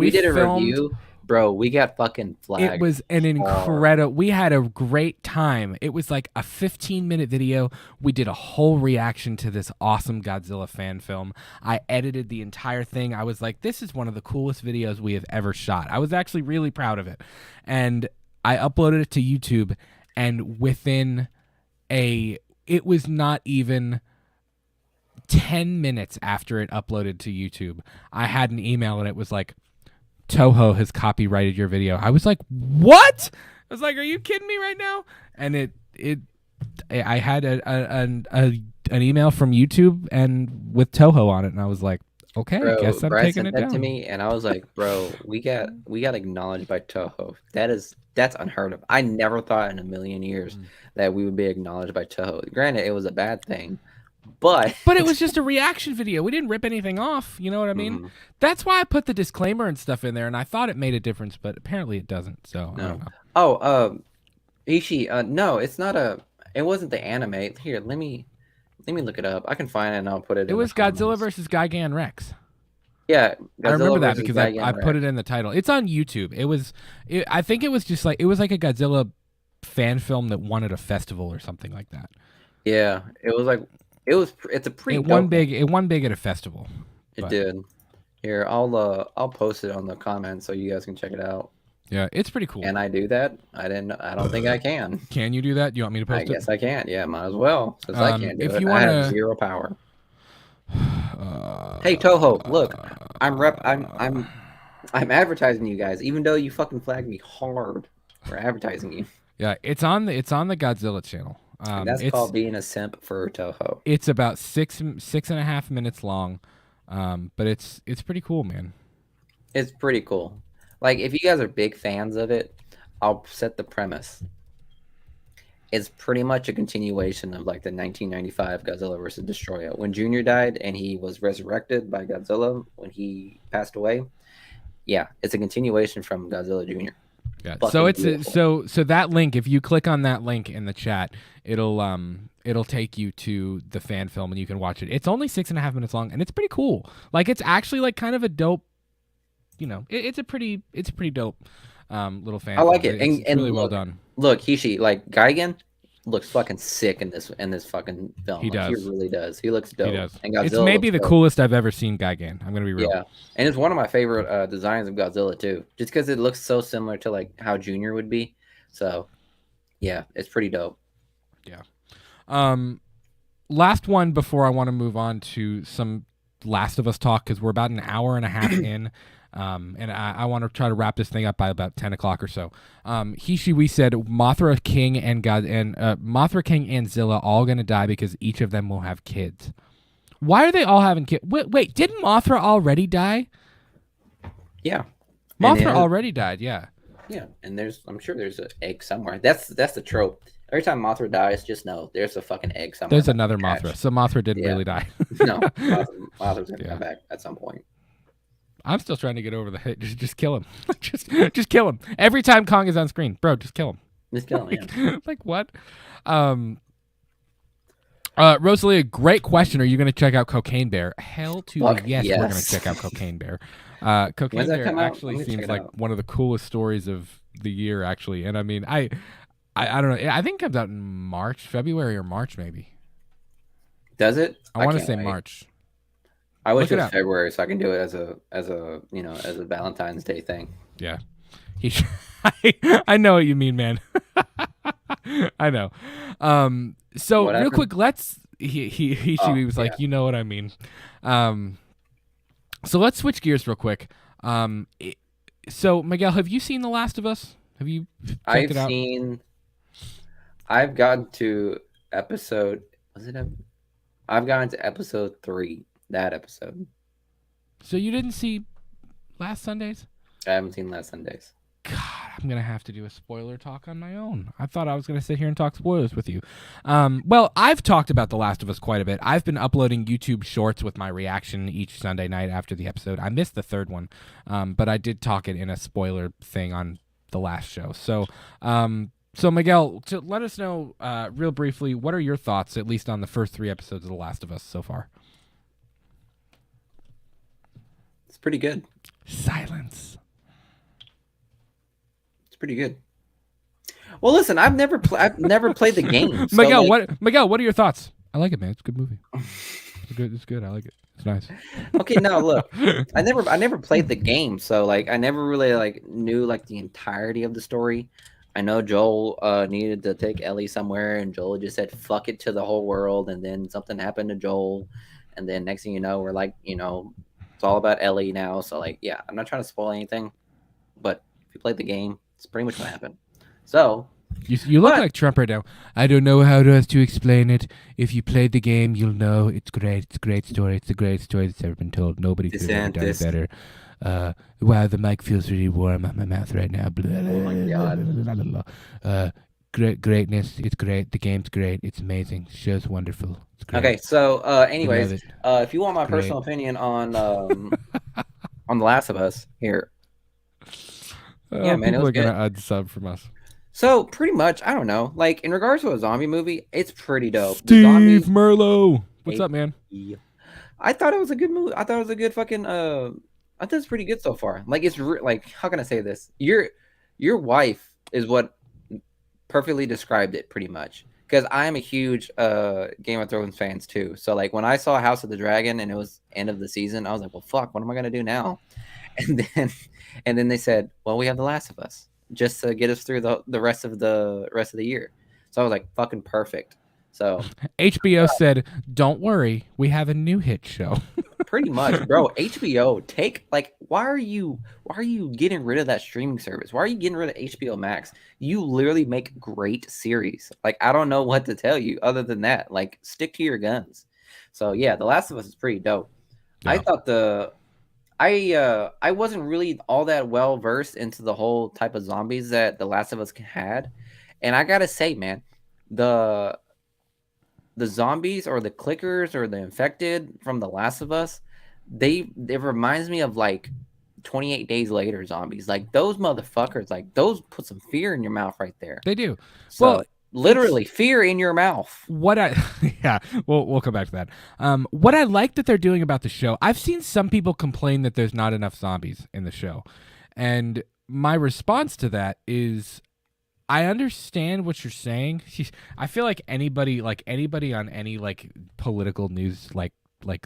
did a review. Bro, we got fucking flagged. It was an incredible. We had a great time. It was like a 15-minute video. We did a whole reaction to this awesome Godzilla fan film. I edited the entire thing. I was like, this is one of the coolest videos we have ever shot. I was actually really proud of it. And I uploaded it to YouTube, and it was not even 10 minutes after it uploaded to YouTube, I had an email and it was like, Toho has copyrighted your video. I was like, what? I was like, are you kidding me right now? And I had an email from YouTube and with Toho on it, and I was like, okay, bro, I guess I'm taking it down. To me, and I was like, bro, we got acknowledged by Toho. That's unheard of. I never thought in a million years that we would be acknowledged by Toho. Granted, it was a bad thing. But it was just a reaction video. We didn't rip anything off. You know what I mean? That's why I put the disclaimer and stuff in there, and I thought it made a difference, but apparently it doesn't. So no. I don't know. Oh, Ishi, no, it's not it wasn't the anime. Here, let me look it up. I can find it and I'll put it. It was Godzilla versus Gigan Rex. Yeah, I remember that because I put it in the title. It's on YouTube. I think it was just like it was like a Godzilla fan film that won at a festival or something like that. Yeah, it was like. It's a pretty. It won big at a festival. It did. Here, I'll post it on the comments so you guys can check it out. Yeah, it's pretty cool. Can I do that? I don't think I can. Can you do that? Do you want me to post it? I guess I can. Yeah, might as well. Since I can't do if it. You I have zero power. Hey Toho, look, I'm advertising you guys, even though you fucking flagged me hard for advertising you. Yeah, it's on the Godzilla channel. That's called being a simp for Toho. It's about 6.5 minutes long, but it's pretty cool, man. It's pretty cool. Like if you guys are big fans of it, I'll set the premise. It's pretty much a continuation of like the 1995 Godzilla versus Destroyer. When Junior died and he was resurrected by Godzilla when he passed away. Yeah, it's a continuation from Godzilla Junior. Yeah. So it's so that link, if you click on that link in the chat, it'll take you to the fan film and you can watch it. It's only 6.5 minutes long and it's pretty cool. Like it's actually like kind of a dope, it's a pretty dope little fan. I like film. it. It's really well done. Look, Hishi, like Gigan looks fucking sick in this fucking film. He does. He really does. He looks dope. He does. And Godzilla it's maybe the coolest I've ever seen Gigan. I'm gonna be real. Yeah, and it's one of my favorite designs of Godzilla too, just because it looks so similar to like how Junior would be. So, yeah, it's pretty dope. Yeah. Last one before I want to move on to some Last of Us talk, because we're about an hour and a half in. And I want to try to wrap this thing up by about 10 o'clock or so. We said Mothra King and Mothra King and Zilla all going to die because each of them will have kids. Why are they all having kids? Wait, didn't Mothra already die? Yeah. Mothra already died, yeah. Yeah, and I'm sure there's an egg somewhere. That's the trope. Every time Mothra dies, just know there's a fucking egg somewhere. There's another Mothra. So Mothra didn't really die. No, Mothra's going to come back at some point. I'm still trying to get over the hit. Just kill him. just kill him. Every time Kong is on screen, bro, just kill him. Just kill him, yeah. Like what? Rosalia, great question. Are you going to check out Cocaine Bear? Hell to yes, we're going to check out Cocaine Bear. Cocaine Bear actually seems like one of the coolest stories of the year, actually. And I mean, I don't know. I think it comes out in February or March, maybe. Does it? I want to say March. I wish it was February, so I can do it as a Valentine's Day thing. Yeah, I know what you mean, man. I know. So real quick, he was like, you know what I mean. So let's switch gears real quick. So Miguel, have you seen The Last of Us? Have you checked it out? I've gotten to episode. I've gotten to episode 3. That episode. So you didn't see Last Sundays? I haven't seen Last Sundays. God, I'm going to have to do a spoiler talk on my own. I thought I was going to sit here and talk spoilers with you. Well, I've talked about The Last of Us quite a bit. I've been uploading YouTube shorts with my reaction each Sunday night after the episode. I missed the third one, but I did talk it in a spoiler thing on the last show. So Miguel, to let us know real briefly, what are your thoughts, at least on the first 3 episodes of The Last of Us so far? It's pretty good. Silence. It's pretty good. Well, listen, I've never played the game. So Miguel, what are your thoughts? I like it, man. It's a good movie. It's good. I like it. It's nice. Okay, now look, I never played the game, so like I never really knew the entirety of the story. I know Joel needed to take Ellie somewhere, and Joel just said "fuck it" to the whole world, and then something happened to Joel, and then next thing you know, we're it's all about Ellie now. So yeah, I'm not trying to spoil anything, but if you played the game, it's pretty much what happened. So you look like Trump right now. I don't know how else to explain it. If you played the game, you'll know. It's great. It's a great story. It's the greatest story that's ever been told. Nobody could have ever done it better. Wow, the mic feels really warm on my mouth right now. Blah, oh my God. Greatness. It's great. The game's great. It's amazing. The show's wonderful. It's great. Okay, so anyways, if you want my personal opinion on on The Last of Us, here. Yeah, man, people are gonna unsub from us. So pretty much, I don't know. In regards to a zombie movie, it's pretty dope. Steve Merlo, what's up, man? I thought it was a good movie. I thought it was a good fucking. I thought it's pretty good so far. It's how can I say this? Your wife is what perfectly described it, pretty much. Because I am a huge Game of Thrones fans too. So when I saw House of the Dragon and it was end of the season, I was like, well, fuck, what am I gonna do now? And then they said, well, we have The Last of Us just to get us through the rest of the year. So I was like, fucking perfect. So HBO said, don't worry, we have a new hit show. Pretty much, bro. HBO, why are you getting rid of that streaming service? Why are you getting rid of HBO Max? You literally make great series. I don't know what to tell you other than that. Stick to your guns. So yeah, The Last of Us is pretty dope. Yeah. I thought I wasn't really all that well versed into the whole type of zombies that The Last of Us had. And I gotta say, man, the zombies or the clickers or the infected from The Last of Us, it reminds me of 28 Days Later zombies. Those motherfuckers, those put some fear in your mouth right there. They do. So, well, literally fear in your mouth. We'll come back to that. What I like that they're doing about the show, I've seen some people complain that there's not enough zombies in the show. And my response to that is, I understand what you're saying. I feel like anybody on any political news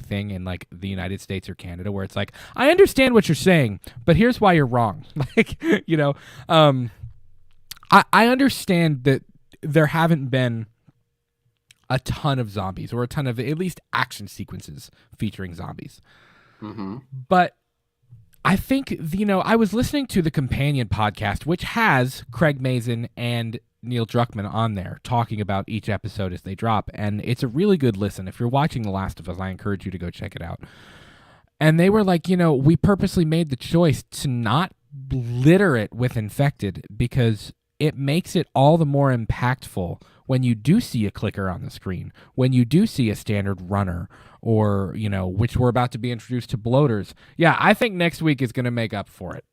thing in the United States or Canada, where it's I understand what you're saying, but here's why you're wrong. I understand that there haven't been a ton of zombies or a ton of at least action sequences featuring zombies. Mm-hmm. But I think, I was listening to the Companion podcast, which has Craig Mazin and Neil Druckmann on there talking about each episode as they drop. And it's a really good listen. If you're watching The Last of Us, I encourage you to go check it out. And they were like, we purposely made the choice to not litter it with infected because it makes it all the more impactful when you do see a clicker on the screen, when you do see a standard runner, or, which we're about to be introduced to bloaters. Yeah, I think next week is going to make up for it.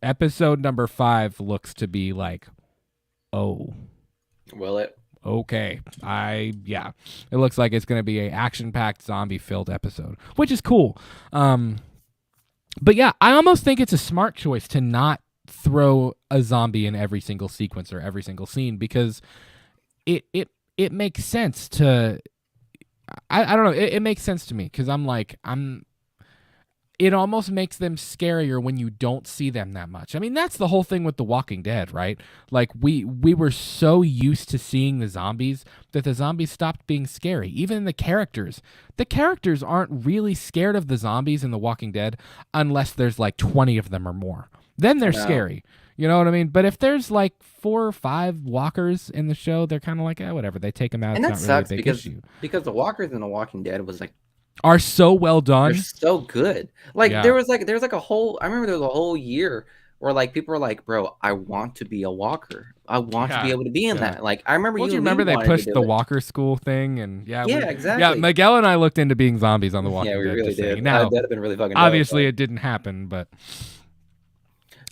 Episode number 5 looks to be like, oh. Will it? Okay. It looks like it's going to be a action-packed, zombie-filled episode, which is cool. But yeah, I almost think it's a smart choice to not throw a zombie in every single sequence or every single scene because it makes sense to I don't know, it makes sense to me because it almost makes them scarier when you don't see them that much. I mean, that's the whole thing with The Walking Dead, right? Like we were so used to seeing the zombies that the zombies stopped being scary. Even the characters aren't really scared of the zombies in The Walking Dead unless there's like 20 of them or more. Then they're scary. You know what I mean? But if there's like 4 or 5 walkers in the show, they're kind of like, whatever. They take them out. And it's that not really sucks a big issue. Because the walkers in The Walking Dead was like are so well done. They're so good. Like there was like a whole. I remember there was a whole year where like people were like, "Bro, I want to be a walker. I want to be able to be in that." Like I remember. Well, do you remember they pushed the walker school thing and exactly. Yeah, Miguel and I looked into being zombies on The Walking Dead. Yeah, we really did. Now that'd have been really fucking. Obviously, it didn't happen, but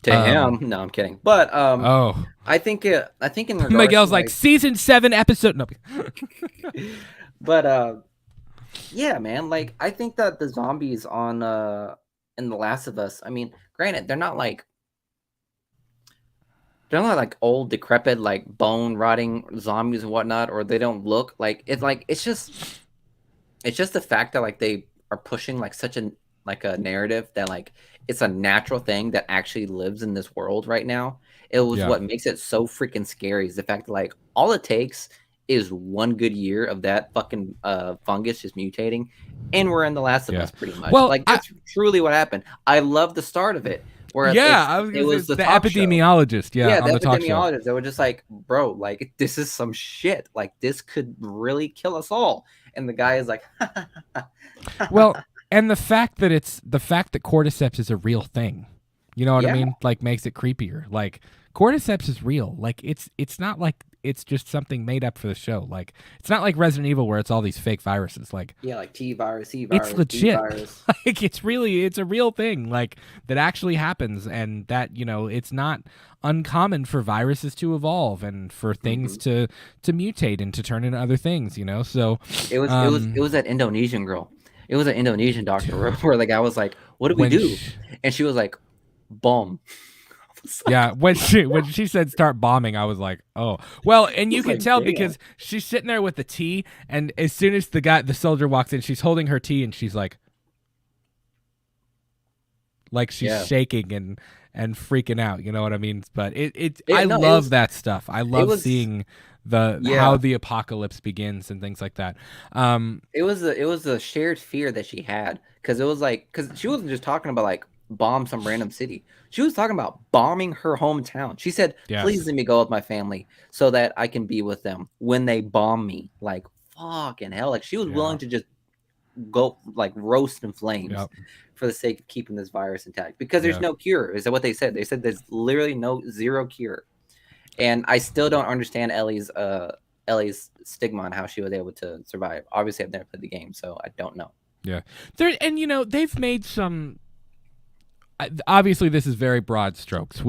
to him, no, I'm kidding. But I think in regards Miguel's like season 7 episode. No, but yeah, man. Like I think that the zombies on in The Last of Us. I mean, granted, they're not like old, decrepit, like bone rotting zombies and whatnot, or they don't look like it's like it's just the fact that like they are pushing like such a narrative that like it's a natural thing that actually lives in this world right now. It was what makes it so freaking scary is the fact that like all it takes is one good year of that fucking fungus just mutating, and we're in The Last of Us pretty much. Well, like that's truly what happened. I love the start of it. Where it was the epidemiologist. Yeah, the epidemiologist. They were just like, bro, like this is some shit. Like this could really kill us all. And the guy is like, well, and the fact that cordyceps is a real thing, you know what I mean? Like makes it creepier. Like cordyceps is real. Like it's not like it's just something made up for the show. Like it's not like Resident Evil where it's all these fake viruses. Like like T virus, C virus, it's legit. Virus. Like it's a real thing. Like that actually happens, and that it's not uncommon for viruses to evolve and for things to mutate and to turn into other things. So it was that Indonesian girl. It was an Indonesian doctor where the guy was like, "What do we do?" And she was like, "Bomb." Yeah, when she said start bombing, I was like, oh. Well, and you can tell because she's sitting there with the tea, and as soon as the soldier walks in, she's holding her tea, and she's like she's shaking and freaking out. You know what I mean? But I love that stuff. I love seeing how the apocalypse begins and things like that. It was a shared fear that she had because it was like because she wasn't just talking about like bomb some random city. She was talking about bombing her hometown. She said, please let me go with my family so that I can be with them when they bomb me. Like, fucking hell. Like, she was willing to just go, like, roast in flames for the sake of keeping this virus intact. Because there's no cure. Is that what they said? They said there's literally zero cure. And I still don't understand Ellie's stigma on how she was able to survive. Obviously, I've never played the game, so I don't know. Yeah. They've made some... Obviously, this is very broad strokes.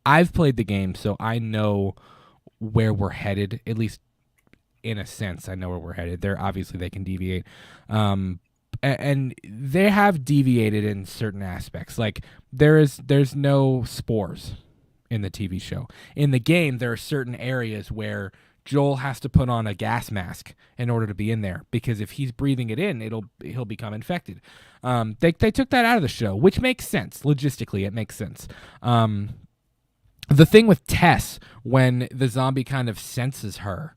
I've played the game, so I know where we're headed. At least in a sense, I know where we're headed. They can deviate, and they have deviated in certain aspects. Like there's no spores in the TV show. In the game, there are certain areas where Joel has to put on a gas mask in order to be in there because if he's breathing it in, he'll become infected. They took that out of the show, which makes sense. Logistically, it makes sense. The thing with Tess, when the zombie kind of senses her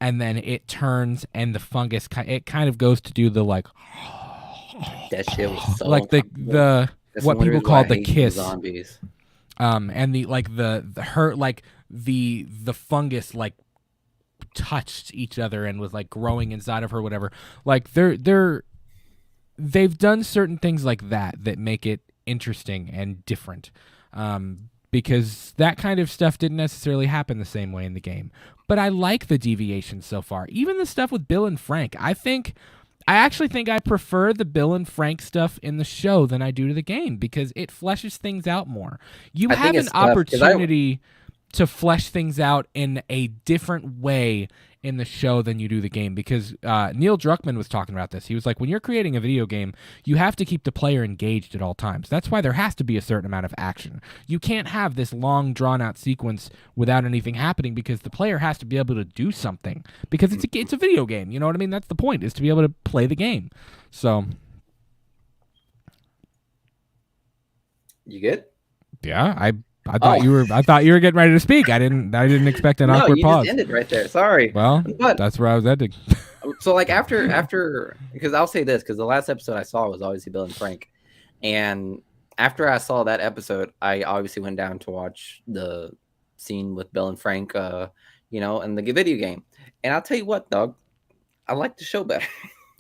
and then it turns and the fungus it kind of goes to do the like that shit was so like the what people call the kiss zombies. And the like the her like the fungus like touched each other and was like growing inside of her, whatever. Like they've done certain things like that make it interesting and different, because that kind of stuff didn't necessarily happen the same way in the game. But I like the deviations so far. Even the stuff with Bill and Frank. I actually think I prefer the Bill and Frank stuff in the show than I do to the game because it fleshes things out more. You have an opportunity to flesh things out in a different way in the show than you do the game, because Neil Druckmann was talking about this. He was like, when you're creating a video game, you have to keep the player engaged at all times. That's why there has to be a certain amount of action. You can't have this long, drawn-out sequence without anything happening, because the player has to be able to do something, because it's a video game. You know what I mean? That's the point, is to be able to play the game. So, you good? Yeah, I thought you were getting ready to speak. I didn't expect an awkward pause. No, you just ended right there. Sorry. Well, but that's where I was ending. So like after because I'll say this, because the last episode I saw was obviously Bill and Frank, and after I saw that episode, I obviously went down to watch the scene with Bill and Frank, in the video game. And I'll tell you what, dog, I like the show better.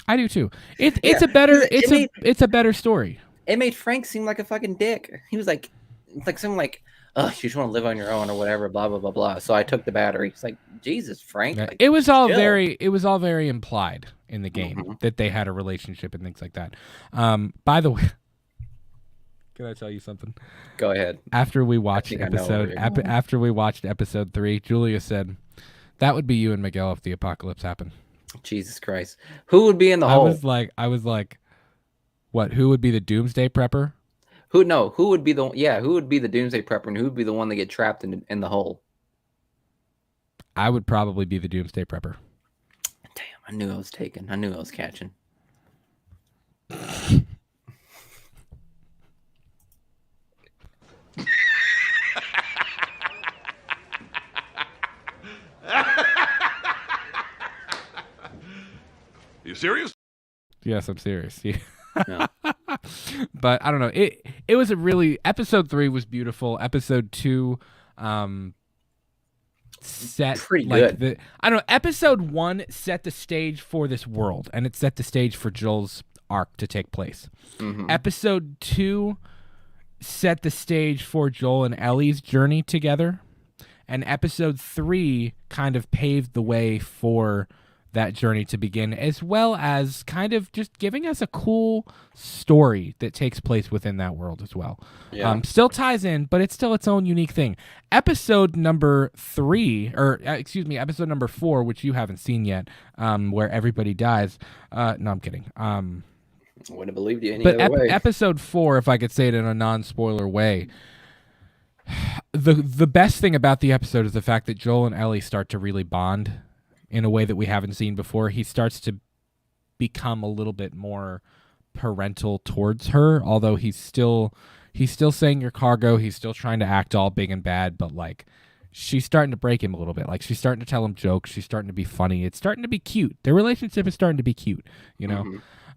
I do too. It's a better story. It made Frank seem like a fucking dick. He was like, it's like something like, oh, you just want to live on your own or whatever, blah blah blah blah. So I took the battery. It's like, Jesus, Frank. Like, it was all very implied in the game that they had a relationship and things like that. By the way, can I tell you something? Go ahead. After we watched episode 3, Julia said, "That would be you and Miguel if the apocalypse happened." Jesus Christ, who would be in the hole? I was like, what? Who would be the doomsday prepper? Who would be the doomsday prepper, and who would be the one that get trapped in the hole? I would probably be the doomsday prepper. Damn, I knew I was taken. I knew I was catching. You serious? Yes, I'm serious. Yeah. No. But I don't know. It was episode 3 was beautiful. Episode 2 set pretty like good. Episode 1 set the stage for this world, and it set the stage for Joel's arc to take place. Mm-hmm. Episode 2 set the stage for Joel and Ellie's journey together, and episode 3 kind of paved the way for that journey to begin, as well as kind of just giving us a cool story that takes place within that world as well. Yeah. Still ties in, but it's still its own unique thing. Episode number 4, which you haven't seen yet, where everybody dies. No, I'm kidding. I wouldn't have believed you any other way. Episode 4, if I could say it in a non-spoiler way, the best thing about the episode is the fact that Joel and Ellie start to really bond in a way that we haven't seen before. He starts to become a little bit more parental towards her, although he's still saying your cargo. He's still trying to act all big and bad, but like she's starting to break him a little bit. Like she's starting to tell him jokes. She's starting to be funny. It's starting to be cute. Their relationship is starting to be cute, you know?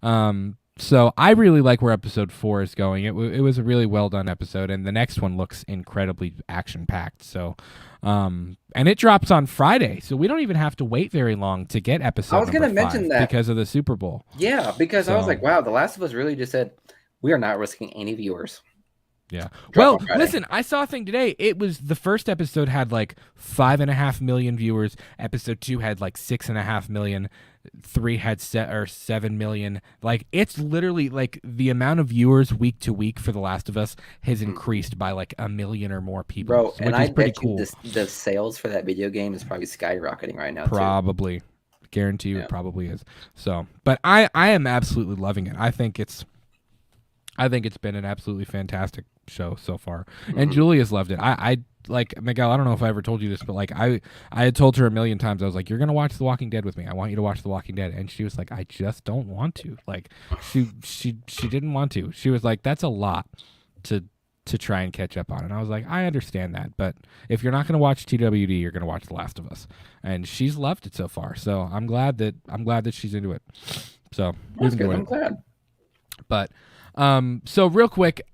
Mm-hmm. So I really like where episode 4 is going. It was a really well done episode, and the next one looks incredibly action packed. So, and it drops on Friday, so we don't even have to wait very long to get episode. I was going to mention that because of the Super Bowl. Yeah, because I was like, wow, The Last of Us really just said we are not risking any viewers. Yeah. Well, listen, I saw a thing today. It was the first episode had like 5.5 million viewers. Episode 2 had like 6.5 million. 3 had 7 million. Like it's literally like the amount of viewers week to week for The Last of Us has increased by like 1 million or more people. Bro, which and is I pretty bet cool. you the sales for that video game is probably skyrocketing right now. Probably. Too. Guarantee you it probably is. So, but I am absolutely loving it. I think it's been an absolutely fantastic show so far, and Julia's loved it. I like Miguel. I don't know if I ever told you this, but like I had told her 1 million times. I was like, "You're gonna watch The Walking Dead with me. I want you to watch The Walking Dead," and she was like, "I just don't want to." Like she didn't want to. She was like, "That's a lot to to try and catch up on. And I was like, I understand that, but if you're not going to watch TWD, you're going to watch The Last of Us. And she's loved it so far. So I'm glad that she's into it. So that's good. I'm glad. But so real quick,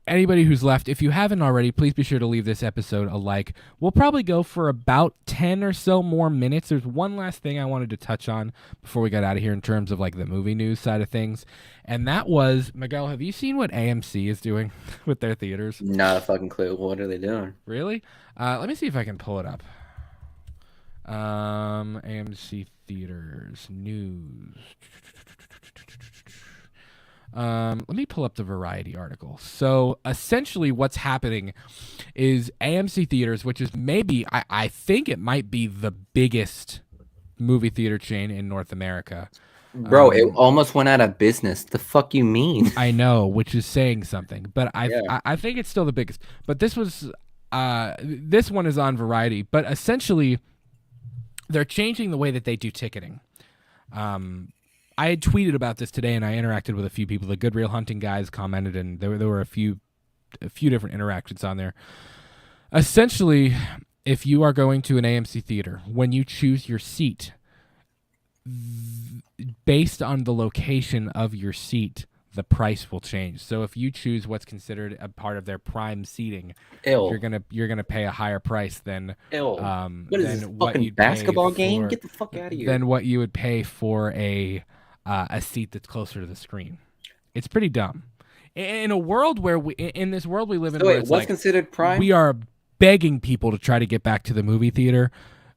anybody who's left, if you haven't already, please be sure to leave this episode a like. We'll probably go for about 10 or so more minutes. There's one last thing I wanted to touch on before we got out of here in terms of like the movie news side of things. And that was, Miguel, have you seen what AMC is doing with their theaters? Not a fucking clue. What are they doing? Really? Let me see if I can pull it up. AMC theaters news. Let me pull up the Variety article. So essentially what's happening is AMC Theaters, which is maybe, I think it might be the biggest movie theater chain in North America. Bro, it almost went out of business. The fuck you mean? I know, which is saying something, but I think it's still the biggest. But this one is on Variety, but essentially they're changing the way that they do ticketing. I had tweeted about this today, and I interacted with a few people. The Good Real Hunting guys commented, and there were a few different interactions on there. Essentially, if you are going to an AMC theater, when you choose your seat, based on the location of your seat, the price will change. So if you choose what's considered a part of their prime seating, you're gonna pay a higher price than what is this, fucking basketball game? Get the fuck out of here. Than what you would pay for a seat that's closer to the screen. It's pretty dumb. In a world where in this world we live in, where it's what's considered prime? We are begging people to try to get back to the movie theater.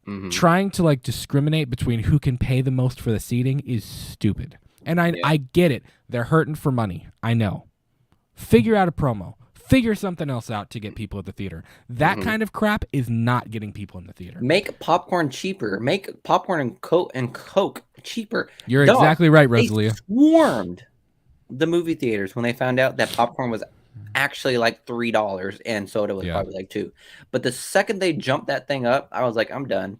Mm-hmm. Trying to like discriminate between who can pay the most for the seating is stupid. And I get it. They're hurting for money. I know. Figure out a promo. Figure something else out to get people at the theater. That kind of crap is not getting people in the theater. Make popcorn cheaper. Make popcorn and Coke cheaper. You're exactly right, Rosalia. They swarmed the movie theaters when they found out that popcorn was actually like $3 and soda was probably like $2. But the second they jumped that thing up, I was like, I'm done.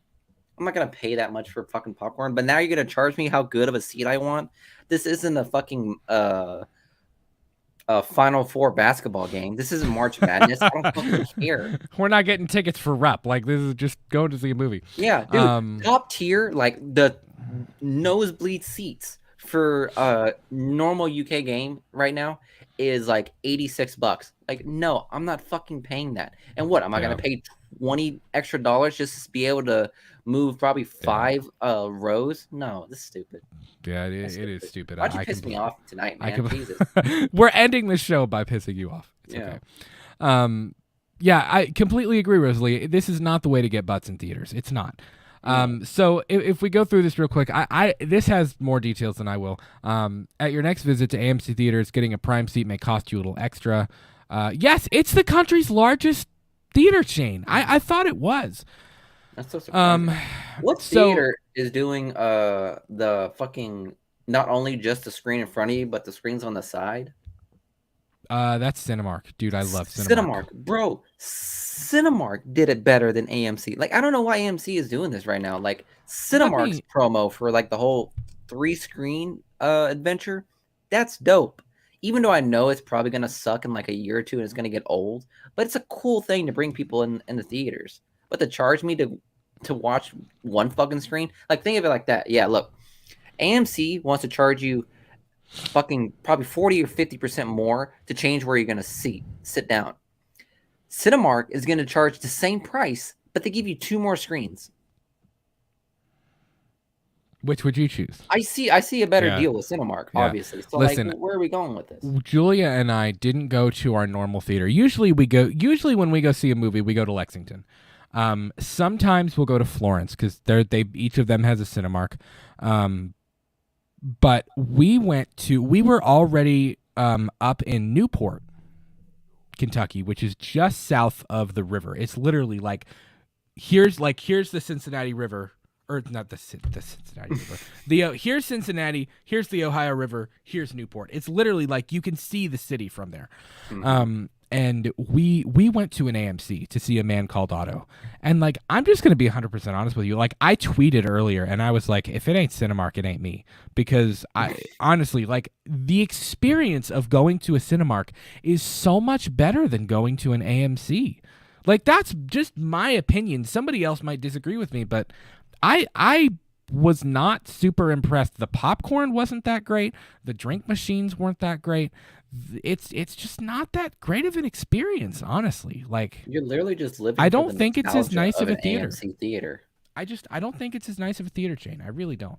I'm not going to pay that much for fucking popcorn. But now you're going to charge me how good of a seat I want? This isn't a fucking Final Four basketball game. This isn't March Madness. I don't fucking care. We're not getting tickets for rep. Like, this is just going to see a movie. Yeah, dude. Top tier, like the nosebleed seats for a normal UK game right now is like $86. Like, no, I'm not fucking paying that. And what, am I going to pay $20 extra just to be able to move probably 5 rows? No, this is stupid. Yeah, it is stupid. Why'd you piss me off tonight, man? Jesus. We're ending this show by pissing you off. It's okay. Yeah, I completely agree, Rosalie. This is not the way to get butts in theaters. It's not. So if we go through this real quick, this has more details than I will. At your next visit to AMC theaters, getting a prime seat may cost you a little extra. Yes, it's the country's largest theater chain. I thought it was. That's so surprising. What theater is doing the fucking, not only just the screen in front of you, but the screens on the side? That's Cinemark. Dude, I love Cinemark. Bro, Cinemark did it better than AMC. Like, I don't know why AMC is doing this right now. Like, Cinemark's promo for like the whole 3-screen adventure, that's dope. Even though I know it's probably going to suck in like a year or two and it's going to get old, but it's a cool thing to bring people in the theaters. But to charge me to watch one fucking screen, like, think of it like that. Yeah, look, AMC wants to charge you fucking probably 40 or 50% more to change where you're going to sit down. Cinemark is going to charge the same price, but they give you 2 more screens. Which would you choose? I see a better deal with Cinemark, obviously. So, listen, like, where are we going with this? Julia and I didn't go to our normal theater. Usually when we go see a movie, we go to Lexington. Sometimes we'll go to Florence because each of them has a Cinemark. But we were already up in Newport, Kentucky, which is just south of the river. It's literally like here's the Cincinnati River, or not the Cincinnati River. Here's Cincinnati, here's the Ohio River, here's Newport. It's literally like you can see the city from there. and we went to an AMC to see A Man Called Otto. And like, I'm just going to be 100% honest with you. Like, I tweeted earlier and I was like, if it ain't Cinemark, it ain't me. Because I honestly, like, the experience of going to a Cinemark is so much better than going to an AMC. Like, that's just my opinion. Somebody else might disagree with me, but I was not super impressed. The popcorn wasn't that great. The drink machines weren't that great. It's just not that great of an experience, honestly. Like, you're literally just living. I don't think it's as nice of a theater. AMC theater. I don't think it's as nice of a theater chain. I really don't.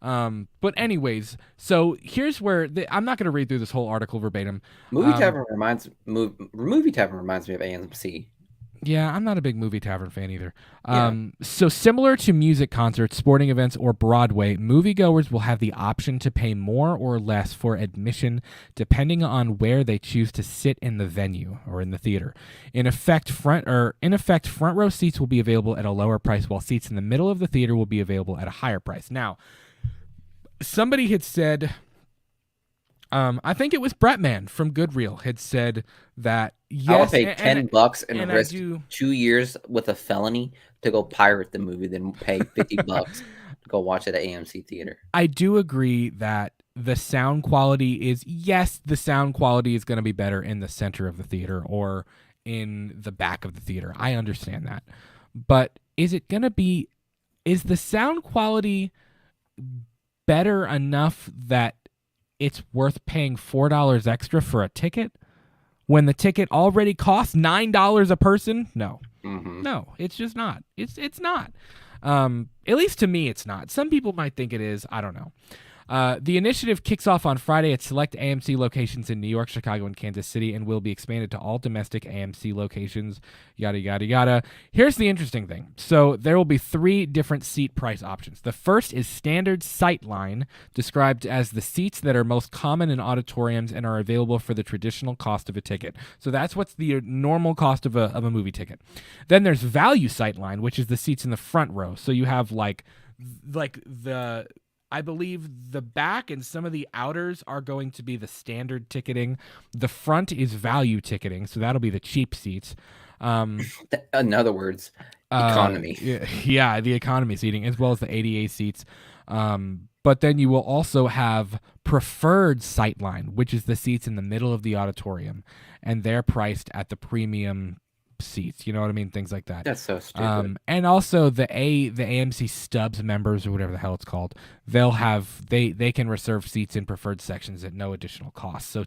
But anyways, so here's where I'm not going to read through this whole article verbatim. Movie Tavern reminds me of AMC. Yeah, I'm not a big Movie Tavern fan either. So similar to music concerts, sporting events, or Broadway, moviegoers will have the option to pay more or less for admission depending on where they choose to sit in the venue or in the theater. In effect, front row seats will be available at a lower price, while seats in the middle of the theater will be available at a higher price. Now, somebody had said, I think it was Bretman from Good Reel had said that yes, I would pay $10 and risk 2 years with a felony to go pirate the movie than pay $50 to go watch it at AMC theater. I do agree that the sound quality is going to be better in the center of the theater or in the back of the theater. I understand that. But is the sound quality better enough that it's worth paying $4 extra for a ticket when the ticket already costs $9 a person? No. Mm-hmm. No, it's just not. It's not. At least to me, it's not. Some people might think it is. I don't know. The initiative kicks off on Friday at select AMC locations in New York, Chicago, and Kansas City, and will be expanded to all domestic AMC locations, yada, yada, yada. Here's the interesting thing. So there will be 3 different seat price options. The first is standard sightline, described as the seats that are most common in auditoriums and are available for the traditional cost of a ticket. So that's what's the normal cost of a movie ticket. Then there's value sightline, which is the seats in the front row. So you have I believe the back and some of the outers are going to be the standard ticketing. The front is value ticketing, so that'll be the cheap seats. In other words, economy. Yeah, the economy seating, as well as the ADA seats. But then you will also have preferred sightline, which is the seats in the middle of the auditorium, and they're priced at the premium seats, you know what I mean? Things like that. That's so stupid. And also the AMC Stubs members, or whatever the hell it's called, they can reserve seats in preferred sections at no additional cost. So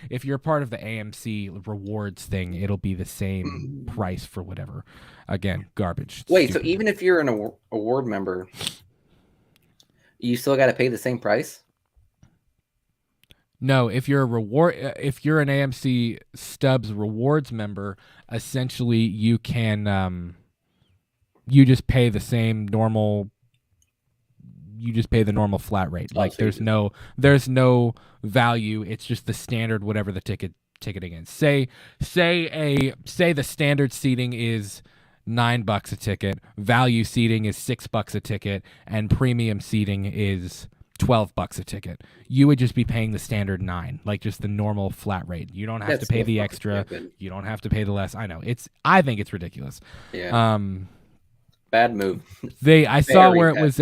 if you're part of the AMC rewards thing, it'll be the same price for whatever. Again, garbage. Wait, stupid. So even if you're an award member, you still got to pay the same price? No, if you're an AMC Stubs rewards member, essentially you can you just pay the same normal. You just pay the normal flat rate. Like there's no value. It's just the standard whatever the ticketing is. Say the standard seating is $9 a ticket, value seating is $6 a ticket, and premium seating is $12 a ticket. You would just be paying the standard $9, like just the normal flat rate. You don't have to pay the extra. Stupid. You don't have to pay the less. I know I think it's ridiculous. Yeah. Bad move. I saw where it was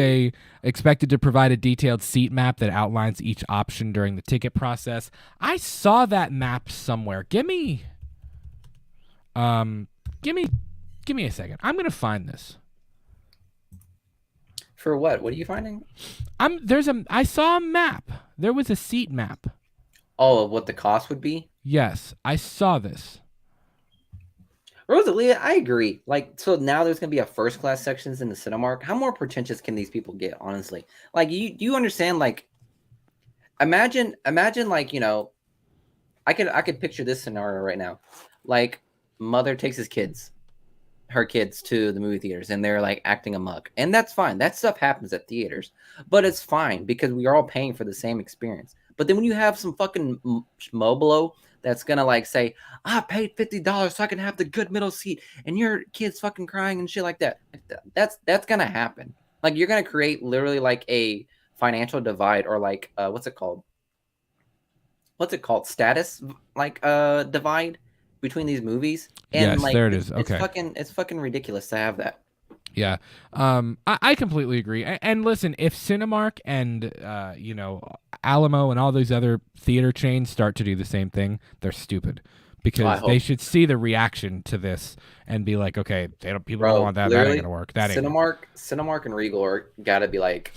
expected to provide a detailed seat map that outlines each option during the ticket process. I saw that map somewhere. Give me a second. I'm gonna find this. For what? What are you finding? I saw a map. There was a seat map. Oh, of what the cost would be? Yes, I saw this. Rosalia, I agree. Like, so now there's gonna be a first class sections in the Cinemark. How more pretentious can these people get? Honestly, like, you understand? Like, imagine, like, you know, I could picture this scenario right now. Like, mother takes her kids to the movie theaters, and they're like acting amok, and that's fine. That stuff happens at theaters, but it's fine because we are all paying for the same experience. But then when you have some fucking schmo that's gonna like say, I paid $50 so I can have the good middle seat, and your kid's fucking crying and shit like that, that's gonna happen. Like, you're gonna create literally like a financial divide, or like what's it called, status, like divide between these movies. And yes, there it is. Okay. It's fucking ridiculous to have that. Yeah. I completely agree. And listen, if Cinemark and Alamo and all those other theater chains start to do the same thing, they're stupid. Because they should see the reaction to this and be like, okay, people don't want that. That ain't gonna work. Cinemark and Regal are gotta be like,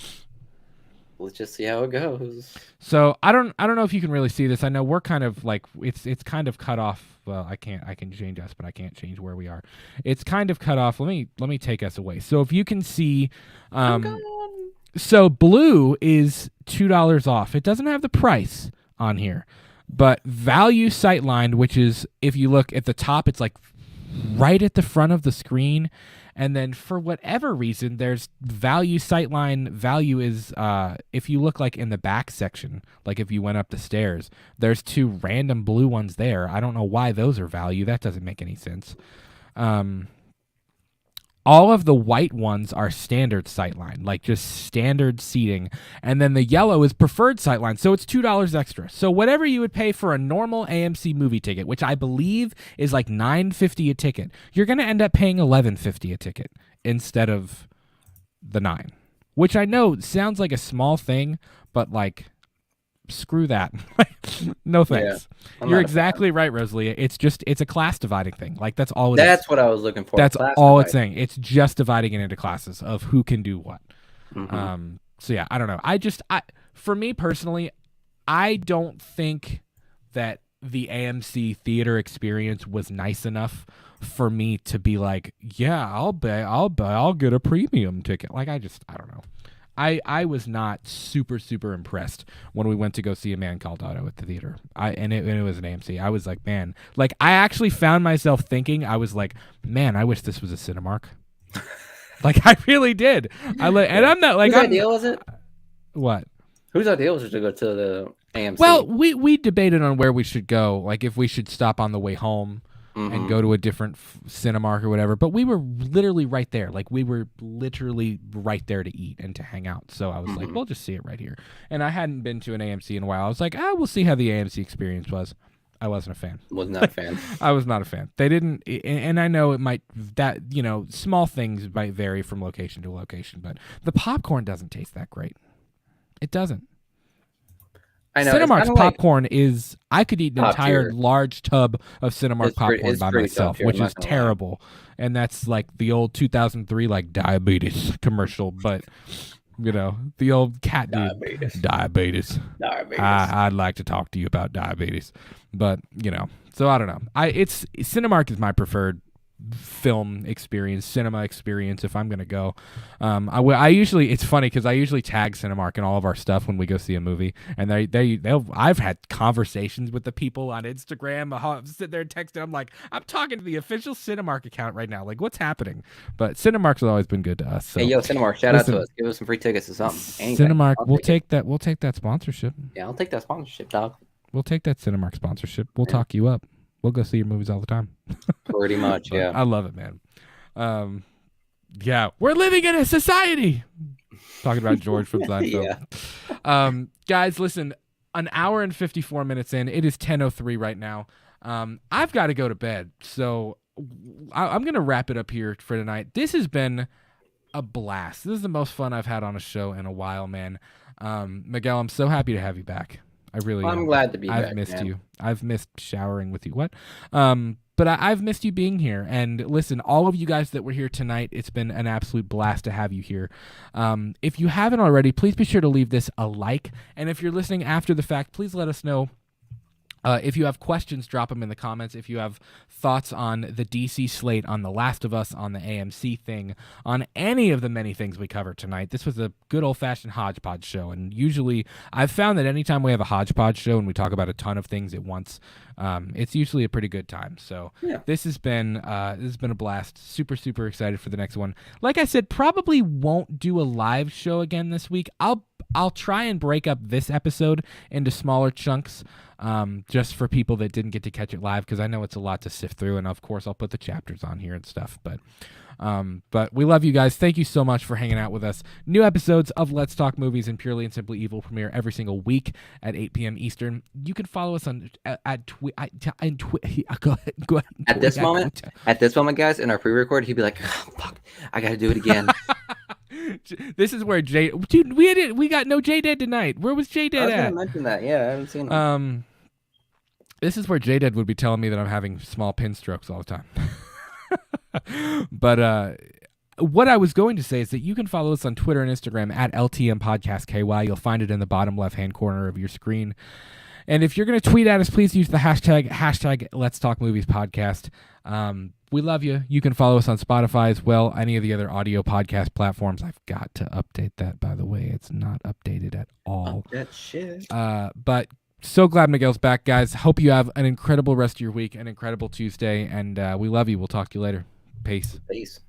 let's just see how it goes. So I don't know if you can really see this. I know we're kind of like it's kind of cut off. Well, I can change us, but I can't change where we are. It's kind of cut off. Let me take us away. So if you can see, so blue is $2 off. It doesn't have the price on here. But value sightline, which is, if you look at the top, it's like right at the front of the screen. And then for whatever reason, there's value sightline. Value is, if you look like in the back section, like if you went up the stairs, there's 2 random blue ones there. I don't know why those are value. That doesn't make any sense. All of the white ones are standard sightline, like just standard seating. And then the yellow is preferred sightline, so it's $2 extra. So whatever you would pay for a normal AMC movie ticket, which I believe is like $9.50 a ticket, you're going to end up paying $11.50 a ticket instead of the $9. Which I know sounds like a small thing, but like, screw that. No thanks. Yeah, you're exactly right, Rosalia. It's a class dividing thing. Like that's all it is. That's what I was looking for. That's all it's saying. It's just dividing it into classes of who can do what. So yeah, I don't know. For me personally, I don't think that the AMC theater experience was nice enough for me to be like, yeah, I'll get a premium ticket. Like I don't know. I was not super impressed when we went to go see A Man Called Otto at the theater. And it was an AMC. I was like, man, like I actually found myself thinking, I was like, man, I wish this was a Cinemark. Like I really did. And I'm not like, whose idea was it? What? Whose idea was it to go to the AMC? Well, we debated on where we should go, like if we should stop on the way home and go to a different Cinemark or whatever. But we were literally right there. Like we were literally right there to eat and to hang out. So I was like, we'll just see it right here. And I hadn't been to an AMC in a while. I was like, we'll see how the AMC experience was. I wasn't a fan. Was not a fan. I was not a fan. They didn't, and I know it might, that, small things might vary from location to location, but the popcorn doesn't taste that great. It doesn't. I know. Cinemark's popcorn is, I could eat an entire large tub of Cinemark popcorn by myself, which is terrible. And that's like the old 2003 like diabetes commercial, but the old cat dude. Diabetes. I'd like to talk to you about diabetes. But, so I don't know. Cinemark is my preferred film experience, cinema experience if I'm gonna go. I usually, it's funny because I usually tag Cinemark in all of our stuff when we go see a movie, and I've had conversations with the people on Instagram. I'm sitting there texting, I'm like, I'm talking to the official Cinemark account right now, like what's happening? But Cinemark's always been good to us. So. Hey, yo, Cinemark, shout out to us, give us some free tickets or something. Anything. Cinemark, we'll take that sponsorship. Yeah, I'll take that sponsorship, dog. We'll take that Cinemark sponsorship. We'll talk you up. We'll go see your movies all the time. Pretty much, yeah. I love it, man. Yeah, we're living in a society. Talking about George from Seinfeld. Yeah. Guys, listen, an hour and 54 minutes in. It is 10:03 right now. I've got to go to bed, so I'm going to wrap it up here for tonight. This has been a blast. This is the most fun I've had on a show in a while, man. Miguel, I'm so happy to have you back. I really am. I'm glad to be back. I've missed you. I've missed showering with you. What? But I've missed you being here. And listen, all of you guys that were here tonight, it's been an absolute blast to have you here. If you haven't already, please be sure to leave this a like. And if you're listening after the fact, please let us know. If you have questions, drop them in the comments. If you have thoughts on the DC slate, on The Last of Us, on the AMC thing, on any of the many things we covered tonight, this was a good old-fashioned hodgepodge show. And usually, I've found that anytime we have a hodgepodge show and we talk about a ton of things at once, it's usually a pretty good time. So this has been a blast. Super excited for the next one. Like I said, probably won't do a live show again this week. I'll try and break up this episode into smaller chunks, just for people that didn't get to catch it live, because I know it's a lot to sift through, and of course I'll put the chapters on here and stuff. But we love you guys. Thank you so much for hanging out with us. New episodes of Let's Talk Movies and Purely and Simply Evil premiere every single week at 8 p.m. Eastern. You can follow us on go ahead. At this moment, guys, in our pre-record, he'd be like, oh, "Fuck, I gotta do it again." This is where dude, we got no J-Dead tonight. Where was J-Dead at? I was gonna mention that. Yeah, I haven't seen him. This is where J-Dead would be telling me that I'm having small pin strokes all the time. But what I was going to say is that you can follow us on Twitter and Instagram at LTM Podcast KY. You'll find it in the bottom left-hand corner of your screen. And if you're going to tweet at us, please use the hashtag Let's Talk Movies Podcast. We love you. You can follow us on Spotify as well, any of the other audio podcast platforms. I've got to update that, by the way. It's not updated at all. That shit. But so glad Miguel's back, guys. Hope you have an incredible rest of your week, an incredible Tuesday, and we love you. We'll talk to you later. Peace. Peace.